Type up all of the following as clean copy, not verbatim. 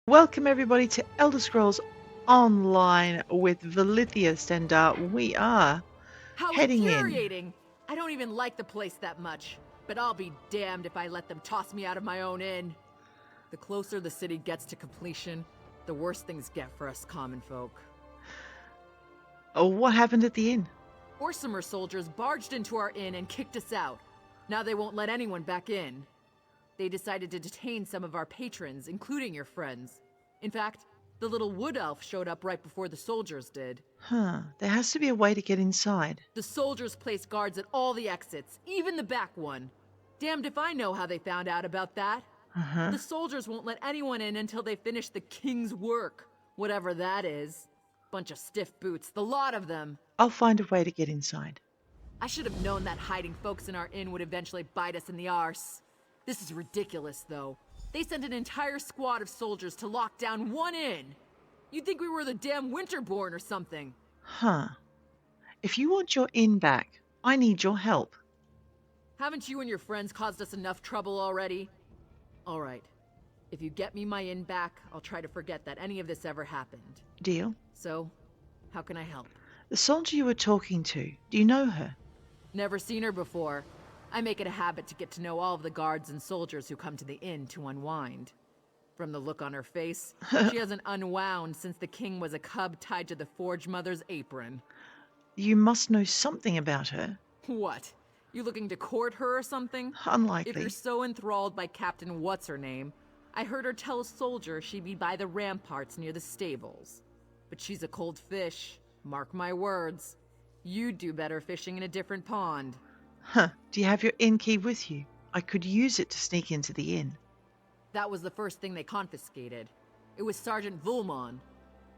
Welcome everybody to Elder Scrolls Online with Velithia, and we are How heading in. infuriating! I don't even like the place that much, but I'll be damned if I let them toss me out of my own inn. The closer the city gets to completion, the worse things get for us common folk. Oh, what happened at the inn? Orsimer soldiers barged into our inn and kicked us out. Now they won't let anyone back in. They decided to detain some of our patrons, including your friends. In fact, the little wood elf showed up right before the soldiers did. There has to be a way to get inside. The soldiers placed guards at all the exits, even the back one. Damned if I know how they found out about that. The soldiers won't let anyone in until they finish the king's work, whatever that is. Bunch of stiff boots, the lot of them. I'll find a way to get inside. I should have known that hiding folks in our inn would eventually bite us in the arse. This is ridiculous, though. They sent an entire squad of soldiers to lock down one inn. You'd think we were the damn Winterborn or something. If you want your inn back, I need your help. Haven't you and your friends caused us enough trouble already? Alright. If you get me my inn back, I'll try to forget that any of this ever happened. Deal? So, how can I help? The soldier you were talking to, do you know her? Never seen her before. I make it a habit to get to know all of the guards and soldiers who come to the inn to unwind. From the look on her face, she hasn't unwound since the king was a cub tied to the Forge Mother's apron. You must know something about her. What? You looking to court her or something? Unlikely. If you're so enthralled by Captain What's-Her-Name, I heard her tell a soldier she'd be by the ramparts near the stables. But she's a cold fish. Mark my words. You'd do better fishing in a different pond. Do you have your inn key with you? I could use it to sneak into the inn. That was the first thing they confiscated. It was Sergeant Vulmon.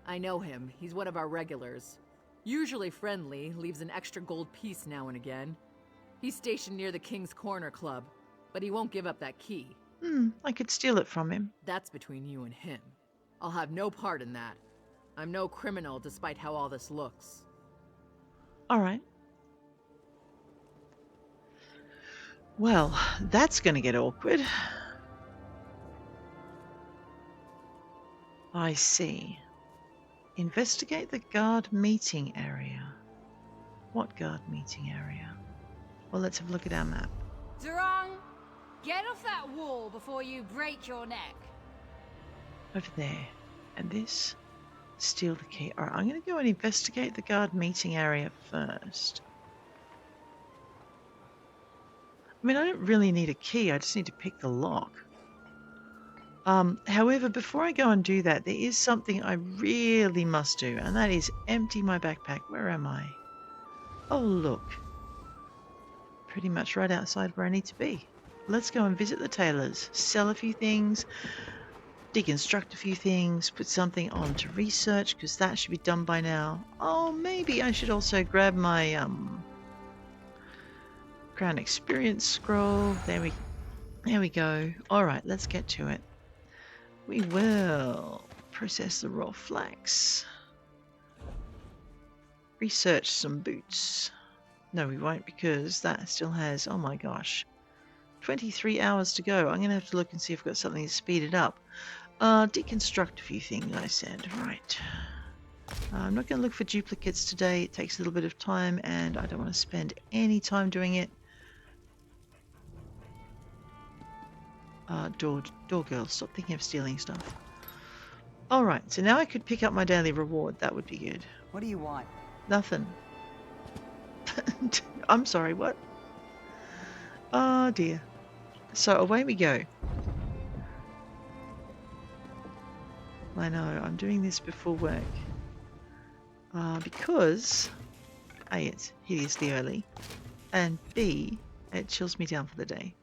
I know him. He's one of our regulars. Usually friendly, leaves an extra gold piece now and again. He's stationed near the King's Corner Club, but he won't give up that key. I could steal it from him. That's between you and him. I'll have no part in that. I'm no criminal despite how all this looks. All right. Well, that's going to get awkward. I see. Investigate the guard meeting area. What guard meeting area? Well, let's have a look at our map. Durang, get off that wall before you break your neck. Over there. And this? Steal the key. Alright, I'm going to go and investigate the guard meeting area first. I mean, I don't really need a key. I just need to pick the lock. However, before I go and do that, there is something I really must do, and that is empty my backpack. Where am I? Oh, look. Pretty much right outside where I need to be. Let's go and visit the tailors, sell a few things, deconstruct a few things, put something on to research, because that should be done by now. Oh, maybe I should also grab my Crown Experience scroll. There we go. Alright, let's get to it. We will process the raw flax. Research some boots. No, we won't, because that still has, oh my gosh, 23 hours to go. I'm going to have to look and see if I've got something to speed it up. Deconstruct a few things, I said. Right. I'm not going to look for duplicates today. It takes a little bit of time, and I don't want to spend any time doing it. Door girl, stop thinking of stealing stuff. Alright, so now I could pick up my daily reward. That would be good. What do you want? Nothing. I'm sorry, what? Oh dear. So away we go. I know, I'm doing this before work. Because A, it's hideously early, and B, it chills me down for the day.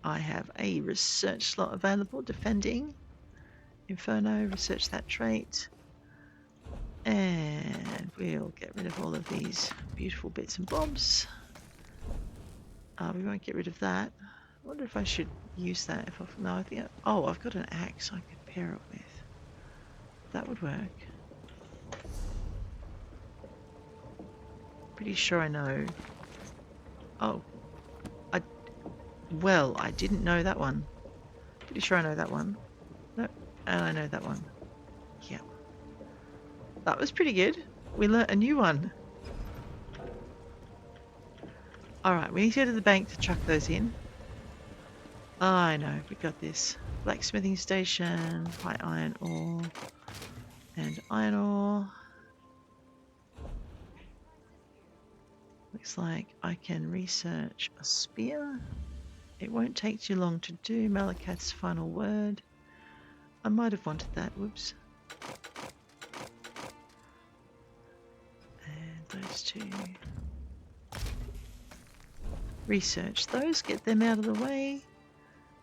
I have a research slot available, defending. Inferno, research that trait. And we'll get rid of all of these beautiful bits and bobs. We won't get rid of that. I wonder if I should use that. No, I think. I've got an axe I could pair it with. That would work. Pretty sure I know. Oh, well, I didn't know that one. Pretty sure I know that one. Nope. And I know that one. Yeah. That was pretty good. We learnt a new one. Alright, we need to go to the bank to chuck those in. Oh, I know, we got this. Blacksmithing station, high iron ore, and iron ore. Looks like I can research a spear. It won't take too long to do. Malakat's final word. I might have wanted that, whoops. And those two. Research those, get them out of the way.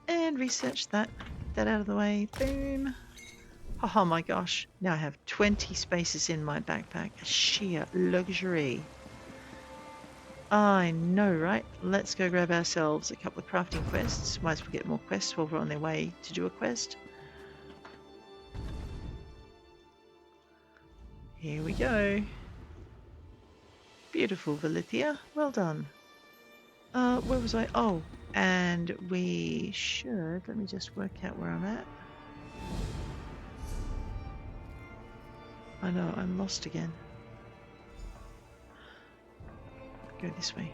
And research that out of the way. Boom. Oh my gosh. Now I have 20 spaces in my backpack. Sheer luxury. I know, right? Let's go grab ourselves a couple of crafting quests. Might as well get more quests while we're on their way to do a quest. Here we go. Beautiful, Velithia. Well done. Where was I? Oh, and we should... Let me just work out where I'm at. I know, I'm lost again. Go this way.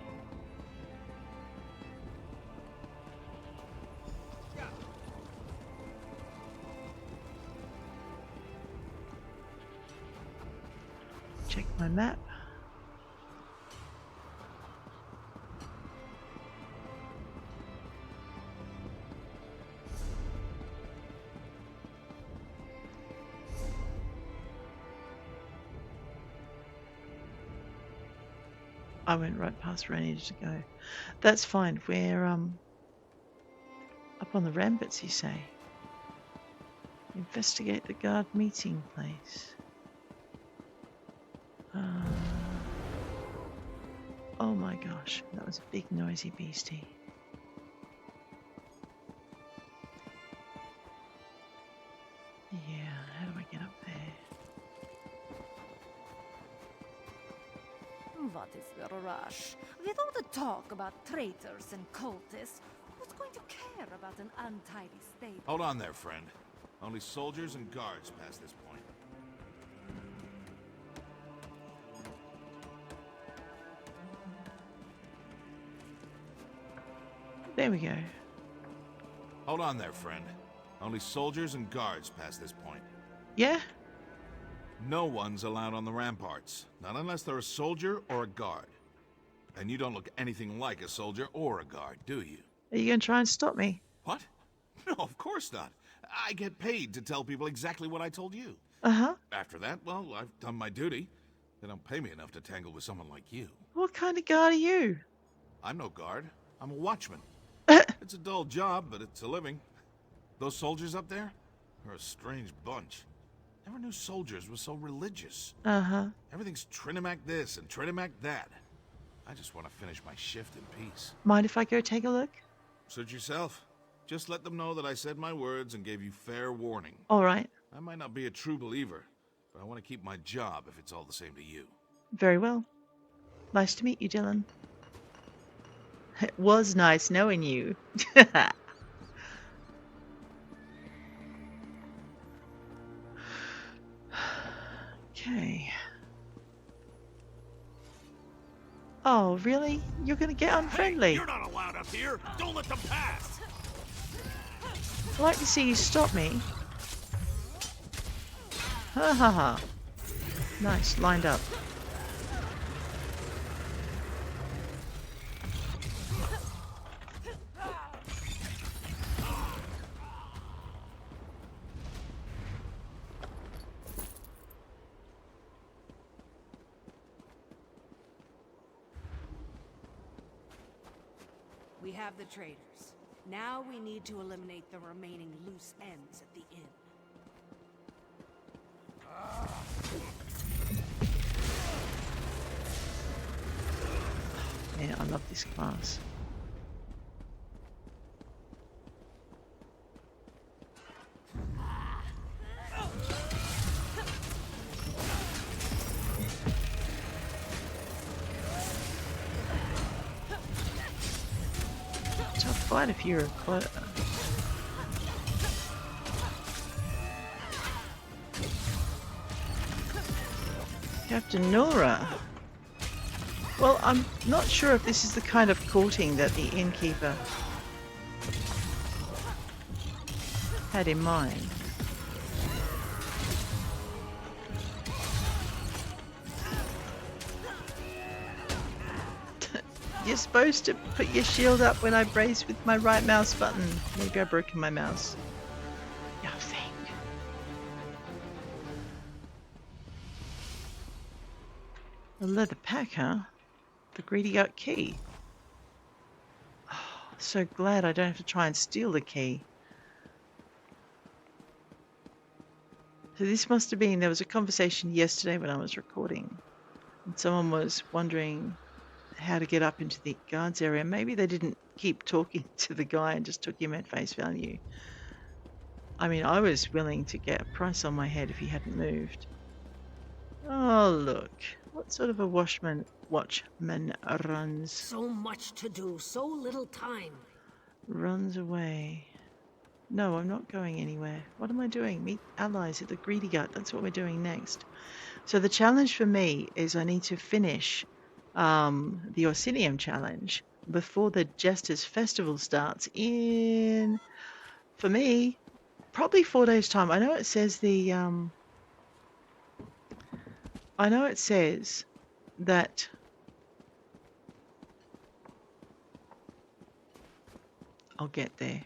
Check my map. I went right past where I needed to go. That's fine. We're up on the ramparts, you say? Investigate the guard meeting place. Oh my gosh, that was a big noisy beastie. Yeah, how do I get up there? What is the rush? With all the talk about traitors and cultists, who's going to care about an untidy stable? Hold on there, friend. Only soldiers and guards past this point. There we go. Hold on there, friend. Only soldiers and guards past this point. Yeah? No one's allowed on the ramparts. Not unless they're a soldier or a guard. And you don't look anything like a soldier or a guard, do you? Are you going to try and stop me? What? No, of course not. I get paid to tell people exactly what I told you. Uh-huh. After that, well, I've done my duty. They don't pay me enough to tangle with someone like you. What kind of guard are you? I'm no guard. I'm a watchman. It's a dull job, but it's a living. Those soldiers up there are a strange bunch. Never knew soldiers were so religious. Uh-huh. Everything's Trinimac this and Trinimac that. I just want to finish my shift in peace. Mind if I go take a look? Suit yourself. Just let them know that I said my words and gave you fair warning. All right. I might not be a true believer, but I want to keep my job if it's all the same to you. Very well. Nice to meet you, Dylan. It was nice knowing you. Okay. Oh, really? You're gonna get unfriendly? Hey, you're not allowed up here! Don't let them pass! I'd like to see you stop me. Ha ha ha. Nice, lined up. We have the traitors. Now we need to eliminate the remaining loose ends at the inn. Man, I love this class. Tough fight if you're a Captain Nora. Well, I'm not sure if this is the kind of courting that the innkeeper had in mind. You're supposed to put your shield up when I brace with my right mouse button. Maybe I've broken my mouse. Nothing. A leather pack, huh? The Greedy Gut key. Oh, so glad I don't have to try and steal the key. So this must have been, there was a conversation yesterday when I was recording. And someone was wondering how to get up into the guards area. Maybe they didn't keep talking to the guy and just took him at face value. I mean, I was willing to get a price on my head if he hadn't moved. Oh, look. What sort of a watchman runs? So much to do, so little time. Runs away. No, I'm not going anywhere. What am I doing? Meet allies at the Greedy Gut. That's what we're doing next. So the challenge for me is I need to finish the Orsinium challenge before the Jesters Festival starts in, for me, probably 4 days' time. I know it says that I'll get there.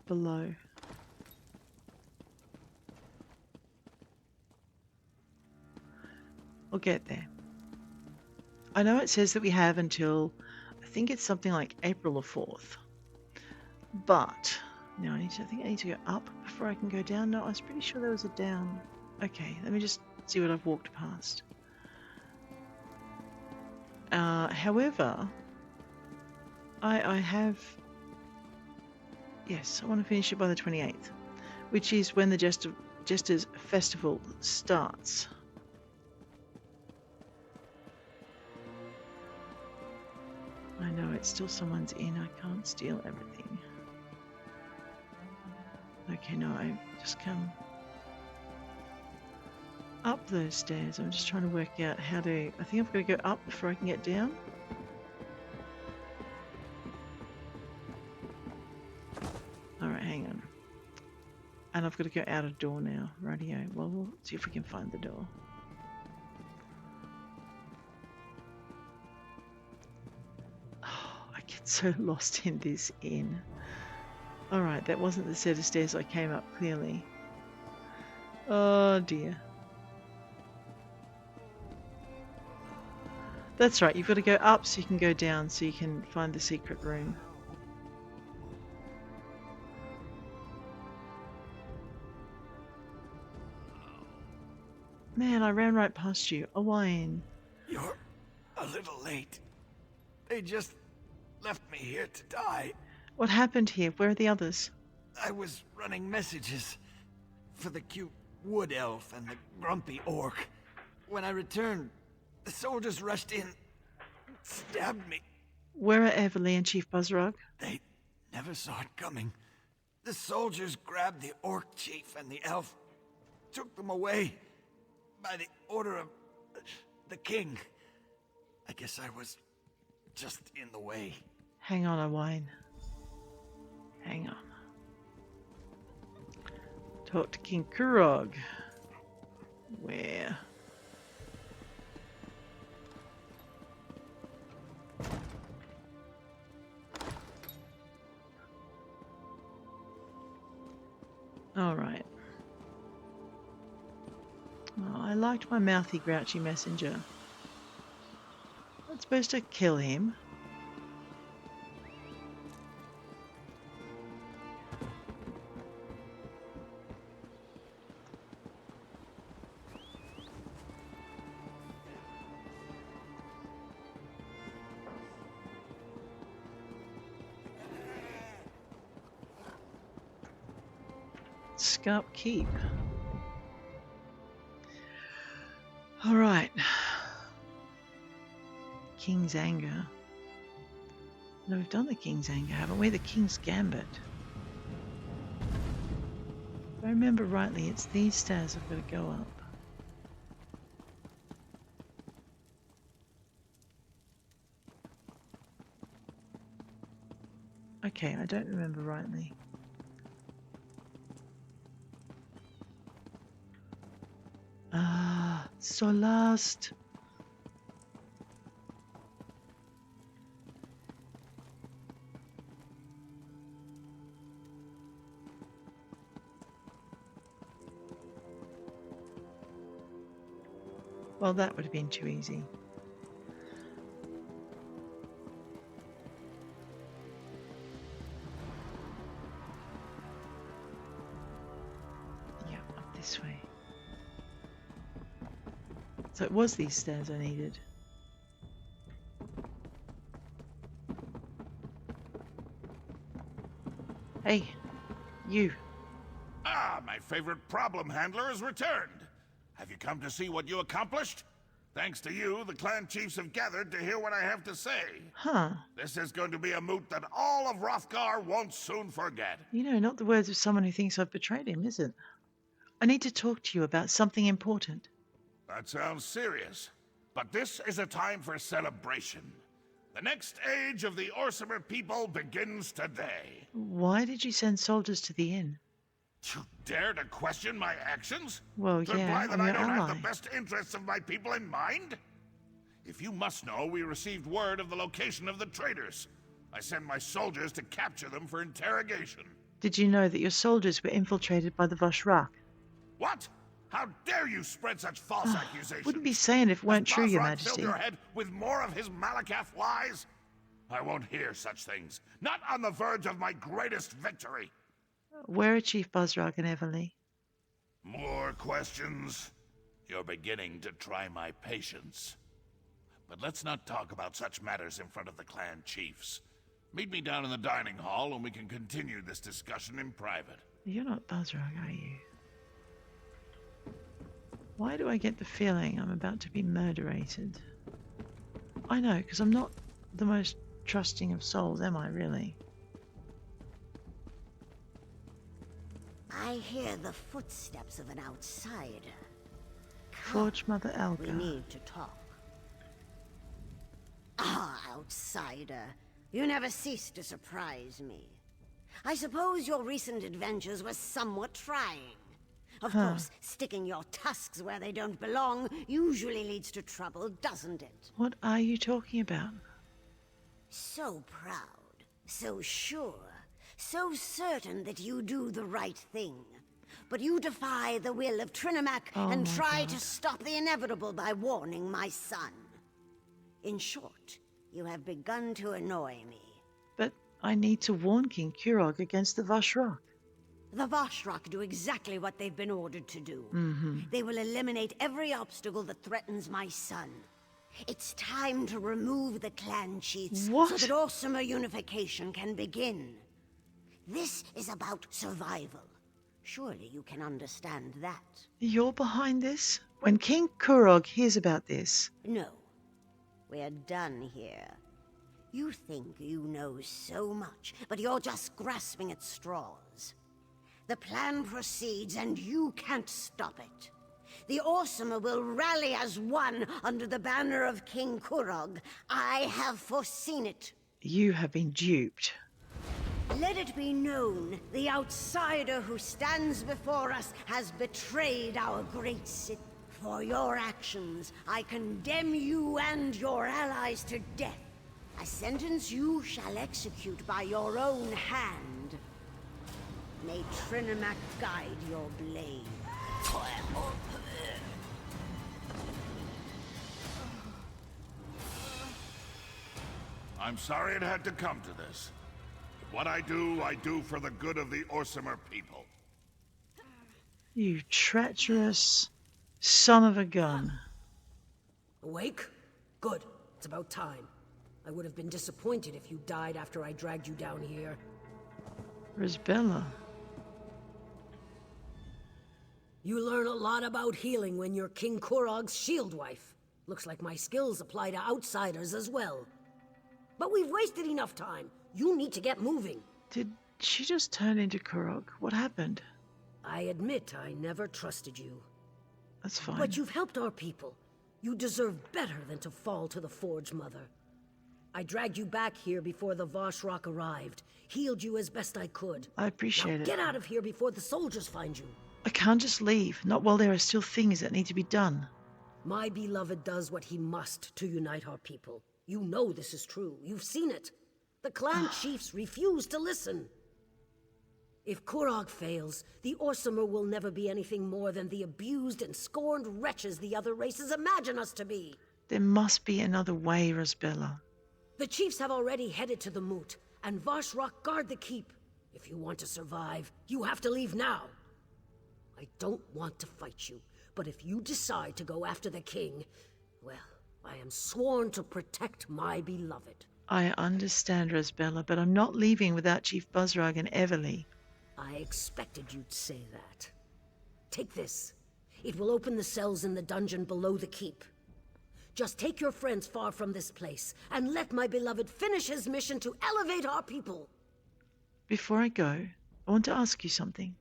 Below. I'll get there. I know it says that we have until, I think it's something like April the 4th. But now I think I need to go up before I can go down. No, I was pretty sure there was a down. Okay, let me just see what I've walked past. However, I have... Yes, I want to finish it by the 28th, which is when the Jesters Festival starts. I know it's still someone's in. I can't steal everything. Okay, no, I just come up those stairs. I'm just trying to work out how to... I think I've got to go up before I can get down. Alright, hang on. And I've got to go out a door now. Rightio. Well, we'll see if we can find the door. Oh, I get so lost in this inn. Alright, that wasn't the set of stairs I came up, clearly. Oh dear. That's right, you've got to go up so you can go down so you can find the secret room. Man, I ran right past you. A wine. You're a little late. They just left me here to die. What happened here? Where are the others? I was running messages for the cute wood elf and the grumpy orc. When I returned, the soldiers rushed in, stabbed me. Where are Everly and Chief Bazrag? They never saw it coming. The soldiers grabbed the orc chief and the elf, took them away by the order of the king. I guess I was just in the way. Hang on, a wine. Hang on. Talk to King Kurog. Where? Alright. Oh, I liked my mouthy, grouchy messenger. I'm supposed to kill him. Scarp Keep. Alright. King's Anger. No, we've done the King's Anger, haven't we? The King's Gambit. If I remember rightly, it's these stairs I've got to go up. Okay, I don't remember rightly. Ah, so lost. Well, that would have been too easy. Yeah, up this way. So it was these stairs I needed. Hey, you. Ah, my favorite problem handler has returned. Have you come to see what you accomplished? Thanks to you, the clan chiefs have gathered to hear what I have to say. Huh. This is going to be a moot that all of Hrothgar won't soon forget. You know, not the words of someone who thinks I've betrayed him, is it? I need to talk to you about something important. That sounds serious. But this is a time for celebration. The next age of the Orsimer people begins today. Why did you send soldiers to the inn? You dare to question my actions? Well, to yeah, imply that I'm I your don't have ally. the best interests of my people in mind? If you must know, we received word of the location of the traitors. I sent my soldiers to capture them for interrogation. Did you know that your soldiers were infiltrated by the Vashrak? What? How dare you spread such false accusations? Wouldn't be saying if it weren't Has true, Your Bazrag Majesty. filled your head with more of his Malakath lies? I won't hear such things. Not on the verge of my greatest victory. Where are Chief Bazrag and Everly? More questions? You're beginning to try my patience. But let's not talk about such matters in front of the clan chiefs. Meet me down in the dining hall and we can continue this discussion in private. You're not Bazrag, are you? Why do I get the feeling I'm about to be murderated? I know, because I'm not the most trusting of souls, am I, really? I hear the footsteps of an outsider. Forge Mother We Elga. need to talk. Ah, outsider. You never cease to surprise me. I suppose your recent adventures were somewhat trying. Of course, sticking your tusks where they don't belong usually leads to trouble, doesn't it? What are you talking about? So proud, so sure, so certain that you do the right thing. But you defy the will of Trinimac and my try God. to stop the inevitable by warning my son. In short, you have begun to annoy me. But I need to warn King Kurog against the Vashrak. The Vashrak do exactly what they've been ordered to do. They will eliminate every obstacle that threatens my son. It's time to remove the clan chiefs What? so that Orsimer unification can begin. This is about survival. Surely you can understand that. You're behind this? When King Kurog hears about this, No. We're done here. You think you know so much, but you're just grasping at straws. The plan proceeds, and you can't stop it. The Orsimer will rally as one under the banner of King Kurog. I have foreseen it. you have been duped. Let it be known, the outsider who stands before us has betrayed our great city. For your actions, I condemn you and your allies to death. A sentence you shall execute by your own hand. May Trinimac guide your blade. I'm sorry it had to come to this. But what I do for the good of the Orsimer people. You treacherous son of a gun. Awake? Good. It's about time. I would have been disappointed if you died after I dragged you down here. Razbela. You learn a lot about healing when you're King Kurog's shield wife. Looks like my skills apply to outsiders as well. But we've wasted enough time. You need to get moving. Did she just turn into Kurog? What happened? I admit I never trusted you. That's fine. But you've helped our people. You deserve better than to fall to the Forge Mother. I dragged you back here before the Vashrock arrived. Healed you as best I could. I appreciate Now it. get out of here before the soldiers find you. I can't just leave, not while there are still things that need to be done. My beloved does what he must to unite our people. You know this is true. You've seen it. The clan chiefs refuse to listen. If Kurog fails, the Orsimer will never be anything more than the abused and scorned wretches the other races imagine us to be. There must be another way, Razbela. The chiefs have already headed to the moot, and Vashrock guard the keep. If you want to survive, you have to leave now. I don't want to fight you, but if you decide to go after the king, well, I am sworn to protect my beloved. I understand, Razbela, but I'm not leaving without Chief Bazrag and Everly. I expected you'd say that. Take this. It will open the cells in the dungeon below the keep. Just take your friends far from this place, and let my beloved finish his mission to elevate our people. Before I go, I want to ask you something.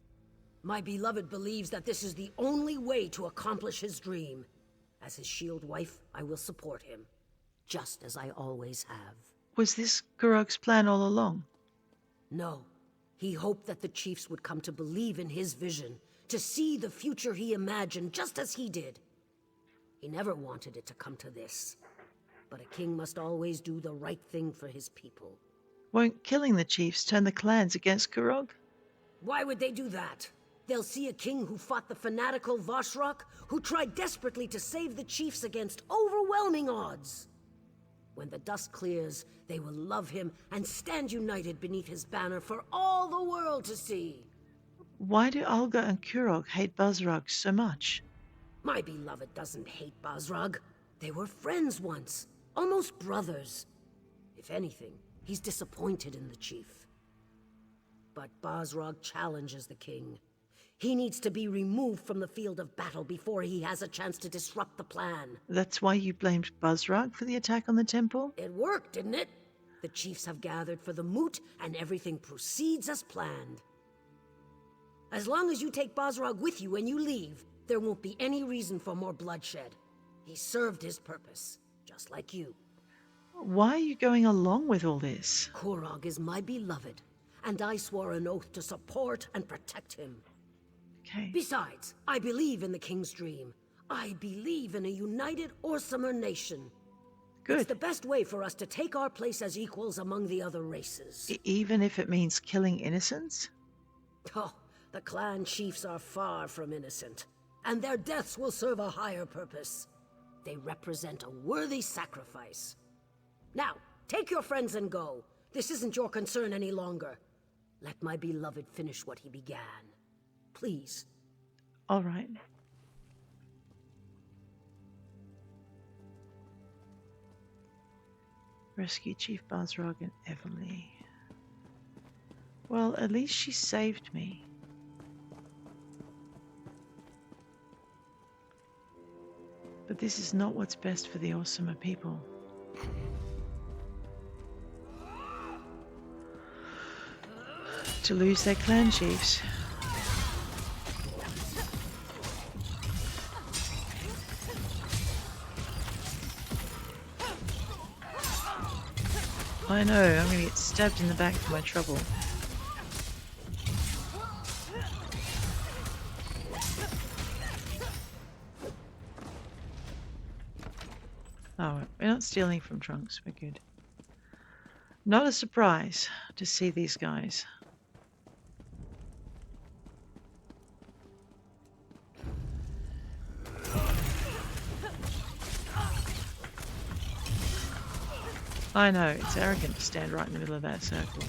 My beloved believes that this is the only way to accomplish his dream. As his shield wife, I will support him, just as I always have. Was this Kurog's plan all along? No. He hoped that the chiefs would come to believe in his vision, to see the future he imagined just as he did. He never wanted it to come to this. But a king must always do the right thing for his people. Won't killing the chiefs turn the clans against Kurog? Why would they do that? They'll see a king who fought the fanatical Vashrock, who tried desperately to save the chiefs against overwhelming odds. When the dust clears, they will love him and stand united beneath his banner for all the world to see. Why do Olga and Kurog hate Bazrag so much? My beloved doesn't hate Bazrag. They were friends once, almost brothers. If anything, he's disappointed in the chief. But Bazrag challenges the king. He needs to be removed from the field of battle before he has a chance to disrupt the plan. That's why you blamed Bazrag for the attack on the temple? It worked, didn't it? The chiefs have gathered for the moot, and everything proceeds as planned. As long as you take Bazrag with you when you leave, there won't be any reason for more bloodshed. He served his purpose, just like you. Why are you going along with all this? Kurog is my beloved, and I swore an oath to support and protect him. Okay. Besides, I believe in the king's dream. I believe in a united Orsimer nation. Good. It's the best way for us to take our place as equals among the other races. Even if it means killing innocents? Oh, the clan chiefs are far from innocent, and their deaths will serve a higher purpose. They represent a worthy sacrifice. Now, take your friends and go. This isn't your concern any longer. Let my beloved finish what he began. Please. All right. Rescue Chief Bazrag and Everly. Well, at least she saved me. But this is not what's best for the Orsimer people. To lose their clan chiefs. I know, I'm going to get stabbed in the back for my trouble. Oh, we're not stealing from trunks, we're good. Not a surprise to see these guys. I know, it's arrogant to stand right in the middle of that circle.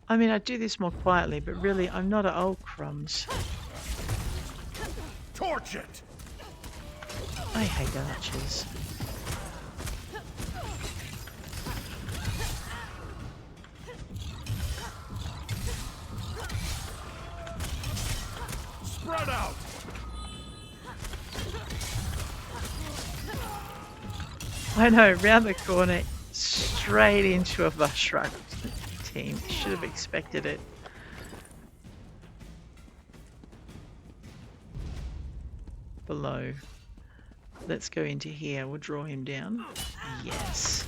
I mean, I do this more quietly, but really, I'm not a old crumbs. Torch it! I hate archers. I know, round the corner, straight into a Vashrug team. Should have expected it. Below. Let's go into here. We'll draw him down. Yes.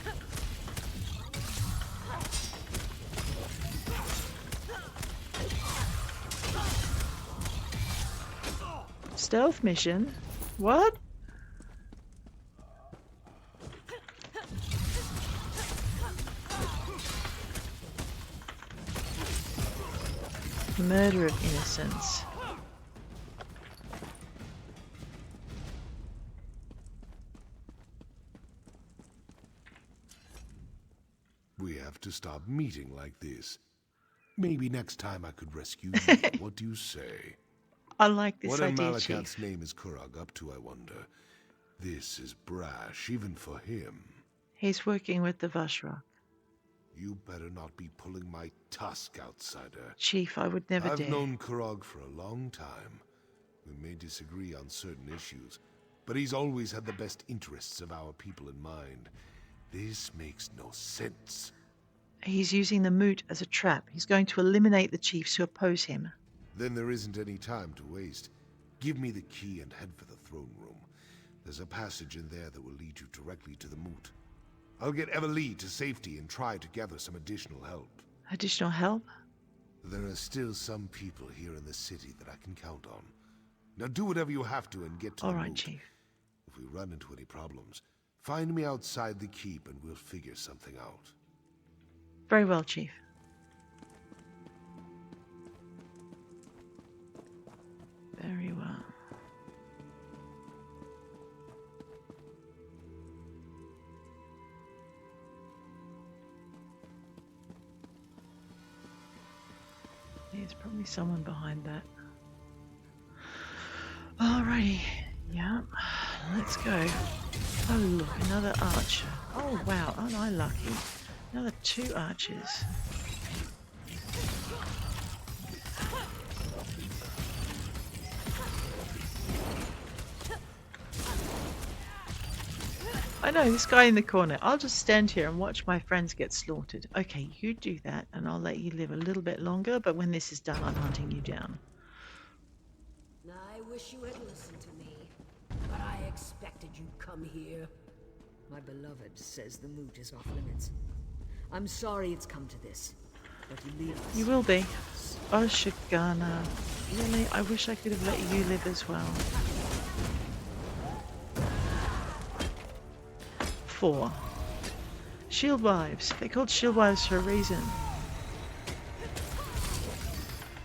Stealth mission? What? Murder of innocents. We have to stop meeting like this. Maybe next time I could rescue you. What do you say? I like this What in idea, Malakat's Chief. name is Kurog up to, I wonder? This is brash, even for him. He's working with the Vashrug. You better not be pulling my tusk, outsider. Chief, I would never I've dare. known Kurog for a long time. We may disagree on certain issues, but he's always had the best interests of our people in mind. This makes no sense. He's using the moot as a trap. He's going to eliminate the chiefs who oppose him. Then there isn't any time to waste. Give me the key and head for the throne room. There's a passage in there that will lead you directly to the moot. I'll get Eveli to safety and try to gather some additional help. Additional help? There are still some people here in the city that I can count on. Now do whatever you have to and get to All the right, moot. Chief. If we run into any problems, find me outside the keep and we'll figure something out. Very well, Chief. Very well. There's probably someone behind that. Alrighty. Yeah. Let's go. Oh look, another archer. Oh wow, aren't I lucky? Another 2 archers. I know, this guy in the corner. I'll just stand here and watch my friends get slaughtered. Okay, you do that and I'll let you live a little bit longer, but when this is done, I'm hunting you down. I wish you had listened to me, but I expected you'd come here. My beloved says the moot is off limits. I'm sorry it's come to this, but you leave us. You will be. Oh, Shigana. Really? I wish I could have let you live as well. 4. Shield wives. They're called shield wives for a reason.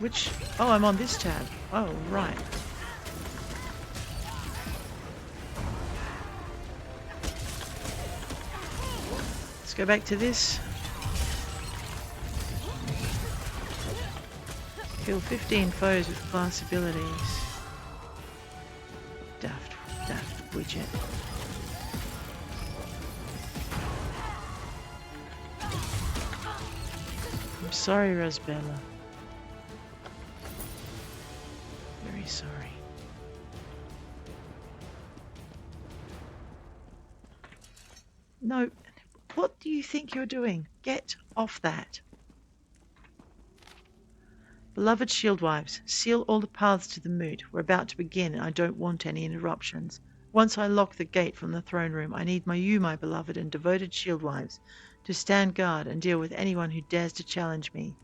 Which... Oh, I'm on this tab. Oh, right. Let's go back to this. Kill 15 foes with class abilities. Daft widget. I'm sorry, Razbela. Very sorry. No, what do you think you're doing? Get off that. Beloved shield wives, seal all the paths to the moot. We're about to begin and I don't want any interruptions. Once I lock the gate from the throne room, I need you, my beloved and devoted shield wives, to stand guard and deal with anyone who dares to challenge me.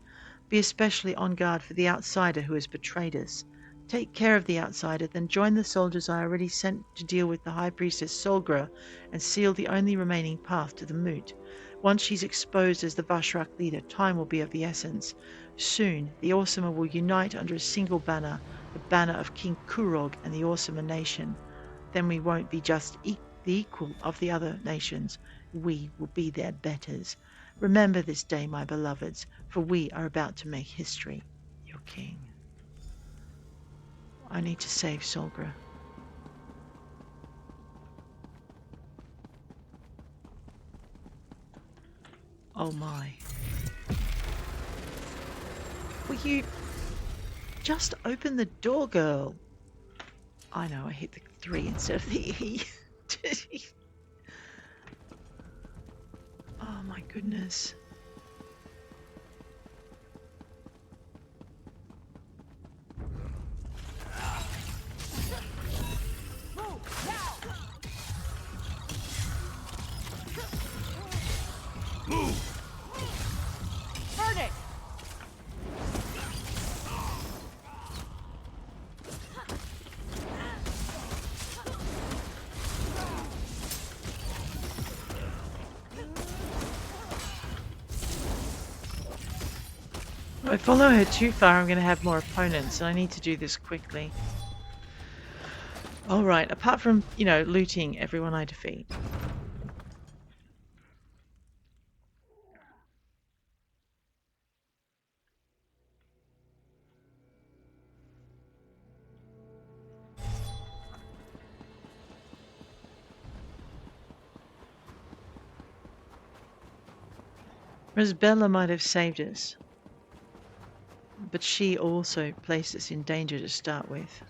Be especially on guard for the outsider who has betrayed us. Take care of the outsider, then join the soldiers I already sent to deal with the High Priestess Solgra and seal the only remaining path to the moot. Once she's exposed as the Vashrug leader, time will be of the essence. Soon, the Orsimer will unite under a single banner, the banner of King Kurog and the Orsimer nation. Then we won't be just the equal of the other nations. We will be their betters. Remember this day, my beloveds, for we are about to make history. Your king. I need to save Solgra. Oh my. Will you just open the door, girl? I know, I hit the 3 instead of the E. goodness. Burn it! If I follow her too far, I'm going to have more opponents, and I need to do this quickly. Alright, apart from, you know, looting everyone I defeat. Razbela might have saved us, but she also placed us in danger to start with.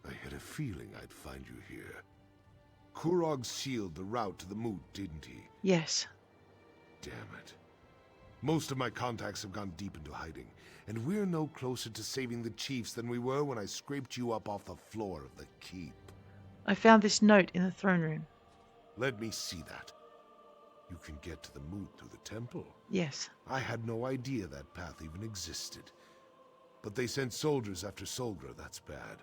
I had a feeling I'd find you here. Kurog sealed the route to the moot, didn't he? Yes. Damn it. Most of my contacts have gone deep into hiding, and we're no closer to saving the chiefs than we were when I scraped you up off the floor of the keep. I found this note in the throne room. Let me see that. You can get to the moot through the temple. Yes. I had no idea that path even existed. But they sent soldiers after Solgra, that's bad.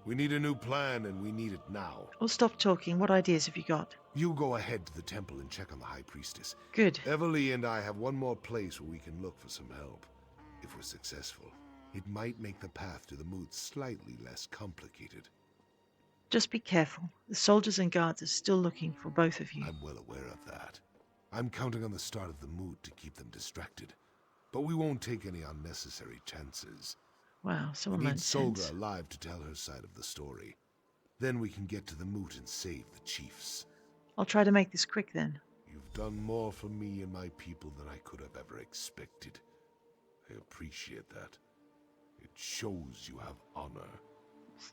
We need a new plan, and we need it now. Well, stop talking. What ideas have you got? You go ahead to the temple and check on the High Priestess. Good. Evely and I have one more place where we can look for some help. If we're successful, it might make the path to the moot slightly less complicated. Just be careful. The soldiers and guards are still looking for both of you. I'm well aware of that. I'm counting on the start of the moot to keep them distracted. But we won't take any unnecessary chances. Wow, so We need much sense. Solgra alive to tell her side of the story. Then we can get to the moot and save the chiefs. I'll try to make this quick then. You've done more for me and my people than I could have ever expected. I appreciate that. It shows you have honor.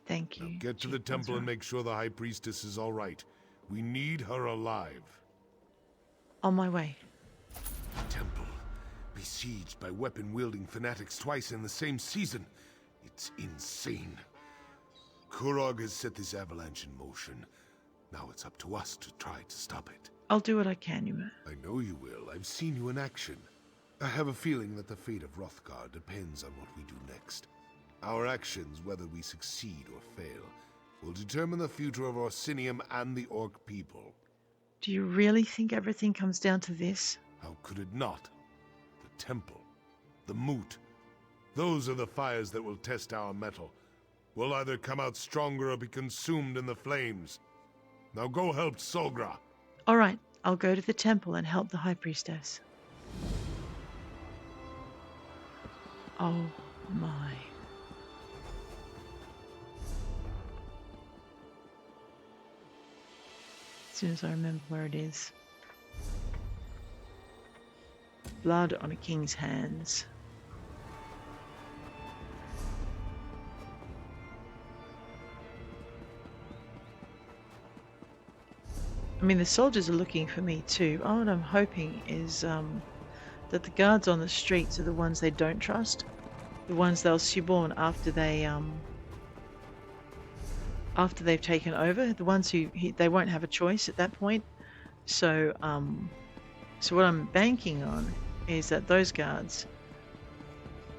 Thank you. Now get to Chief the temple and Bazrag. make sure the High Priestess is all right. We need her alive. On my way. Temple, besieged by weapon-wielding fanatics twice in the same season. It's insane. Kurog has set this avalanche in motion. Now it's up to us to try to stop it. I'll do what I can, Yuma. I know you will. I've seen you in action. I have a feeling that the fate of Hrothgar depends on what we do next. Our actions, whether we succeed or fail, will determine the future of Orsinium and the Orc people. Do you really think everything comes down to this? How could it not? The temple, the moot. Those are the fires that will test our mettle. We'll either come out stronger or be consumed in the flames. Now go help Solgra. All right, I'll go to the temple and help the High Priestess. Oh my. As soon as I remember where it is. Blood on a king's hands. I mean, the soldiers are looking for me too. Oh, what I'm hoping is that the guards on the streets are the ones they don't trust. The ones they'll suborn after they've taken over. The ones who they won't have a choice at that point. So, so what I'm banking on is that those guards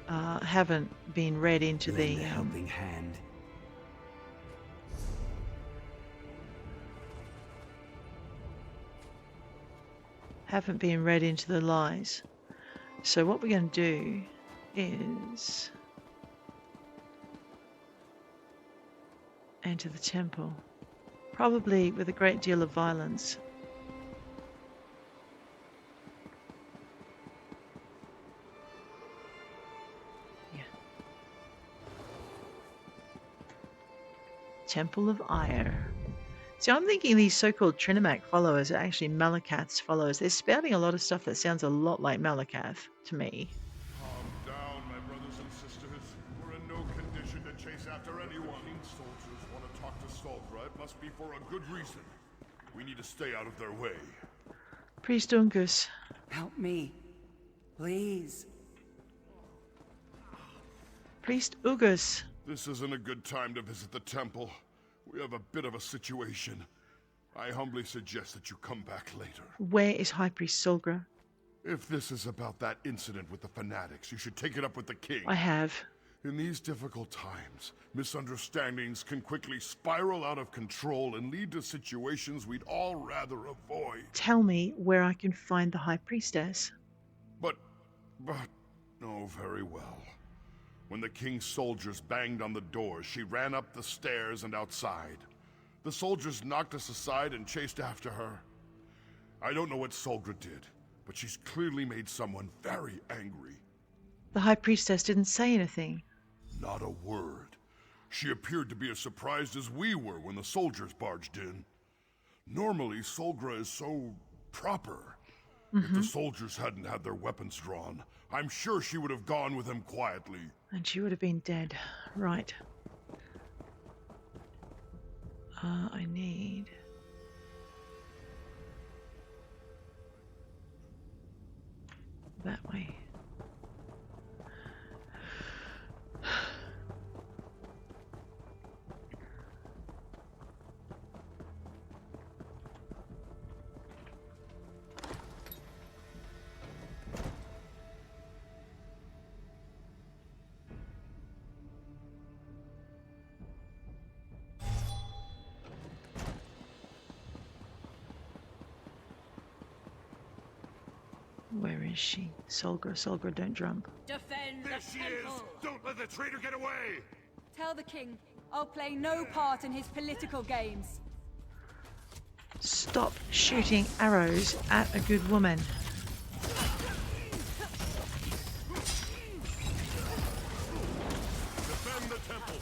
haven't been read into the helping hand. haven't been read into the lies. So what we're going to do is enter the temple, probably with a great deal of violence. Yeah. Temple of Ire. See, I'm thinking these so-called Trinimac followers are actually Malakath's followers. They're spouting a lot of stuff that sounds a lot like Malakath to me. Calm down, my brothers and sisters. chase after anyone. King's soldiers want to talk to Solgra. It must be for a good reason. We need to stay out of their way. Priest Uugus. Help me. Please. Priest Uugus. This isn't a good time to visit the temple. We have a bit of a situation. I humbly suggest that you come back later. Where is High Priest Solgra? If this is about that incident with the fanatics, you should take it up with the king. I have. In these difficult times, misunderstandings can quickly spiral out of control and lead to situations we'd all rather avoid. Tell me where I can find the High Priestess. But, oh, very well. When the king's soldiers banged on the door, she ran up the stairs and outside. The soldiers knocked us aside and chased after her. I don't know what Solgra did, but she's clearly made someone very angry. The High Priestess didn't say anything. Not a word. She appeared to be as surprised as we were when the soldiers barged in. Normally, Solgra is so proper. If the soldiers hadn't had their weapons drawn, I'm sure she would have gone with him quietly. And she would have been dead. Right. I need... that way. Where is she? Solgra, Solgra, don't jump. Defend There she is! Don't let the traitor get away! Tell the king I'll play no part in his political games. Stop shooting arrows at a good woman. Defend the temple!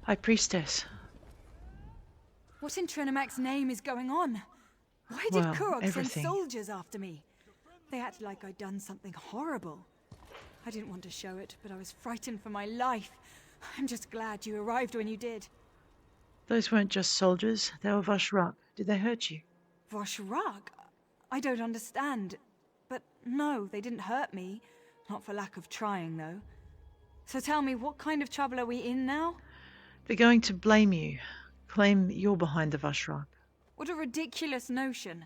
High Priestess. What in Trinomac's name is going on? Why did Well, Kurog everything. send soldiers after me? They acted like I'd done something horrible. I didn't want to show it, but I was frightened for my life. I'm just glad you arrived when you did. Those weren't just soldiers, they were Vashrak. Did they hurt you? Vashrak? I don't understand. But no, they didn't hurt me. Not for lack of trying, though. So tell me, what kind of trouble are we in now? They're going to blame you. Claim you're behind the Vashrak. What a ridiculous notion.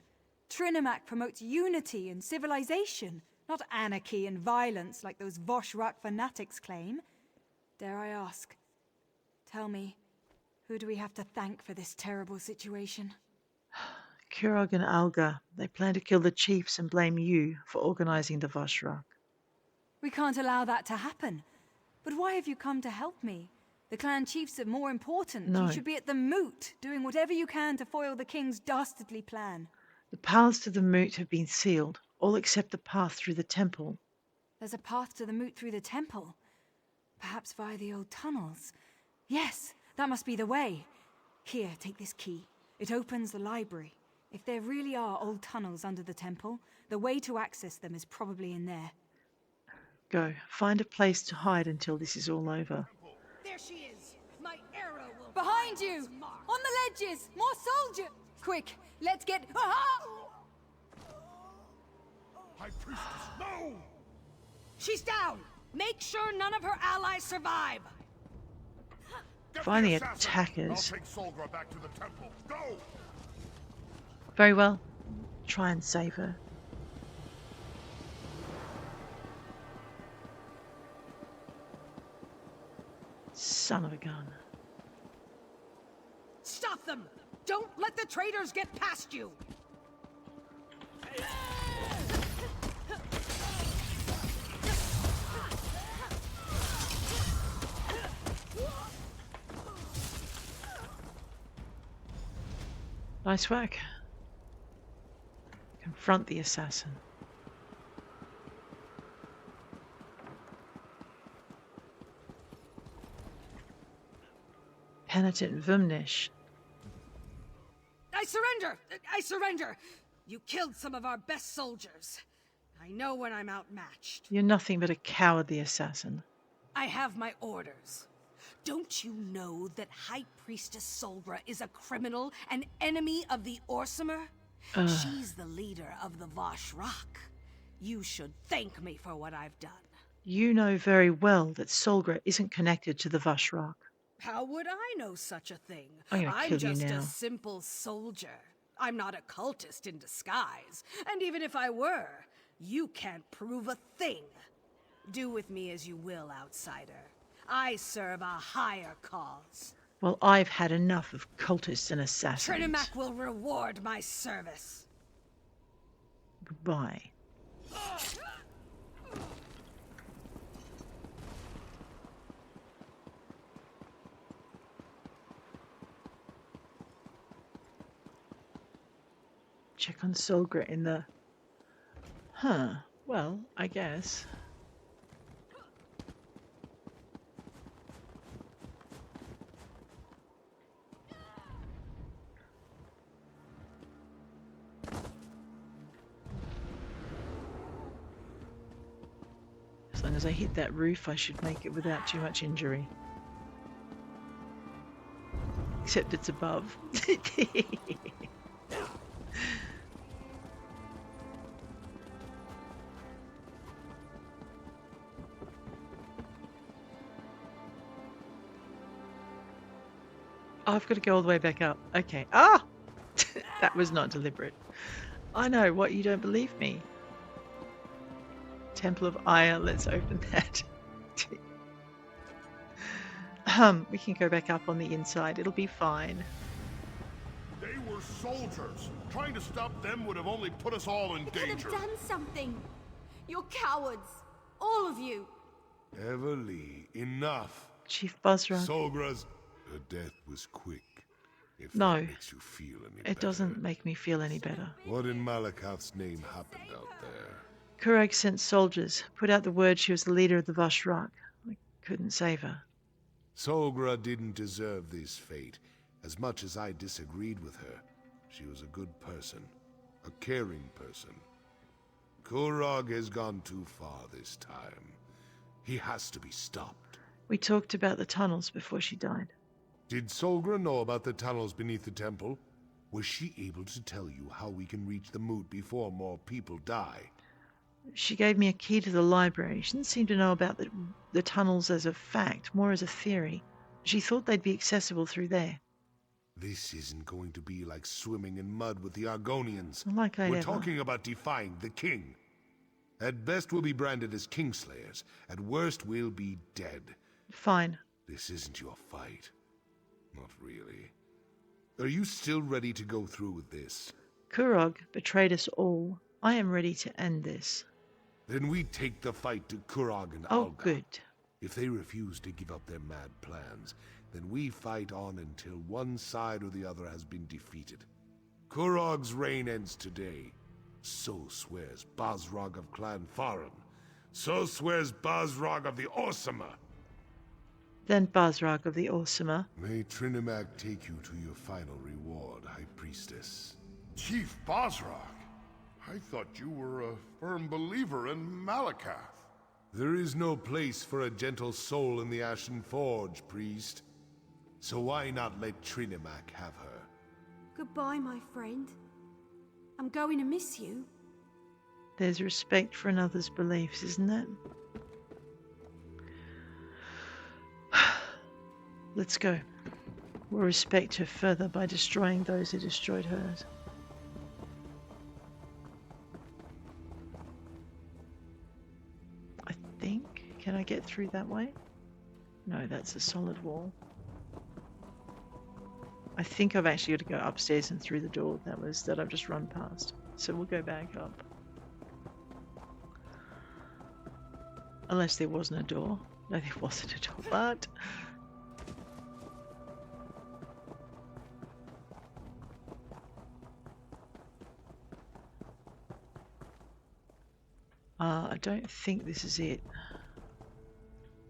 Trinomac promotes unity and civilization, not anarchy and violence like those Vashrak fanatics claim. Dare I ask? Tell me, who do we have to thank for this terrible situation? Kurog and Alga. They plan to kill the chiefs and blame you for organizing the Vashrak. We can't allow that to happen. But why have you come to help me? The clan chiefs are more important. No. You should be at the moot, doing whatever you can to foil the king's dastardly plan. The paths to the moot have been sealed, all except the path through the temple. There's a path to the moot through the temple. Perhaps via the old tunnels. Yes, that must be the way. Here, take this key. It opens the library. If there really are old tunnels under the temple, the way to access them is probably in there. Go, find a place to hide until this is all over. There she is. My arrow will Behind find you! its mark. On the ledges! More soldiers! Quick, let's get... High Priestess, no! She's down. Make sure none of her allies survive. Get Find the assassin. attackers. I'll take Solgra back to the temple. Go! Very well. Try and save her. Son of a gun. Stop them! Don't let the traitors get past you! Nice work. Confront the assassin. Penitent Vumnish. I surrender! I surrender! You killed some of our best soldiers. I know when I'm outmatched. You're nothing but a cowardly assassin. I have my orders. Don't you know that High Priestess Solgra is a criminal, an enemy of the Orsimer? She's the leader of the Vashrak. You should thank me for what I've done. You know very well that Solgra isn't connected to the Vashrak. How would I know such a thing? I'm gonna kill you just now. a simple soldier. I'm not a cultist in disguise. And even if I were, you can't prove a thing. Do with me as you will, outsider. I serve a higher cause. Well, I've had enough of cultists and assassins. Trinimac will reward my service. Goodbye. Check on Solgra in the... Well, I guess. As long as I hit that roof, I should make it without too much injury. Except it's above. Oh, I've got to go all the way back up. Okay. Ah! That was not deliberate. I know what, you don't believe me. Temple of Ire, let's open that. We can go back up on the inside. It'll be fine. They were soldiers. Trying to stop them would have only put us all in You could danger. have done something. You're cowards. All of you. Everly, enough. Chief Bazrag. Solgra's... Her death was quick. If No, that makes you feel any better. it doesn't make me feel any better. What in Malakath's name happened out there? Kurog sent soldiers, put out the word she was the leader of the Vashrak. I couldn't save her. Solgra didn't deserve this fate. As much as I disagreed with her, she was a good person. A caring person. Kurog has gone too far this time. He has to be stopped. We talked about the tunnels before she died. Did Solgra know about the tunnels beneath the temple? Was she able to tell you how we can reach the moot before more people die? She gave me a key to the library. She didn't seem to know about the tunnels as a fact, more as a theory. She thought they'd be accessible through there. This isn't going to be like swimming in mud with the Argonians. Like I'd We're ever. talking about defying the king. At best we'll be branded as kingslayers. At worst we'll be dead. Fine. This isn't your fight. Not really. Are you still ready to go through with this? Kurog betrayed us all. I am ready to end this. Then we take the fight to Kurog and Oh, Alga. good. If they refuse to give up their mad plans, then we fight on until one side or the other has been defeated. Kurog's reign ends today. So swears Bazrag of Clan Farum. So swears Bazrag of the Orsimer. Then Bazrag of the Orsimer. May Trinimac take you to your final reward, High Priestess. Chief Bazrag, I thought you were a firm believer in Malakath. There is no place for a gentle soul in the Ashen Forge, priest. So why not let Trinimac have her? Goodbye, my friend. I'm going to miss you. There's respect for another's beliefs, isn't there? Let's go. We'll respect her further by destroying those who destroyed hers. I think. Can I get through that way? No, that's a solid wall. I think I've actually got to go upstairs and through the door that I've just run past. So we'll go back up. Unless there wasn't a door. No, there wasn't a door, but... I don't think this is it.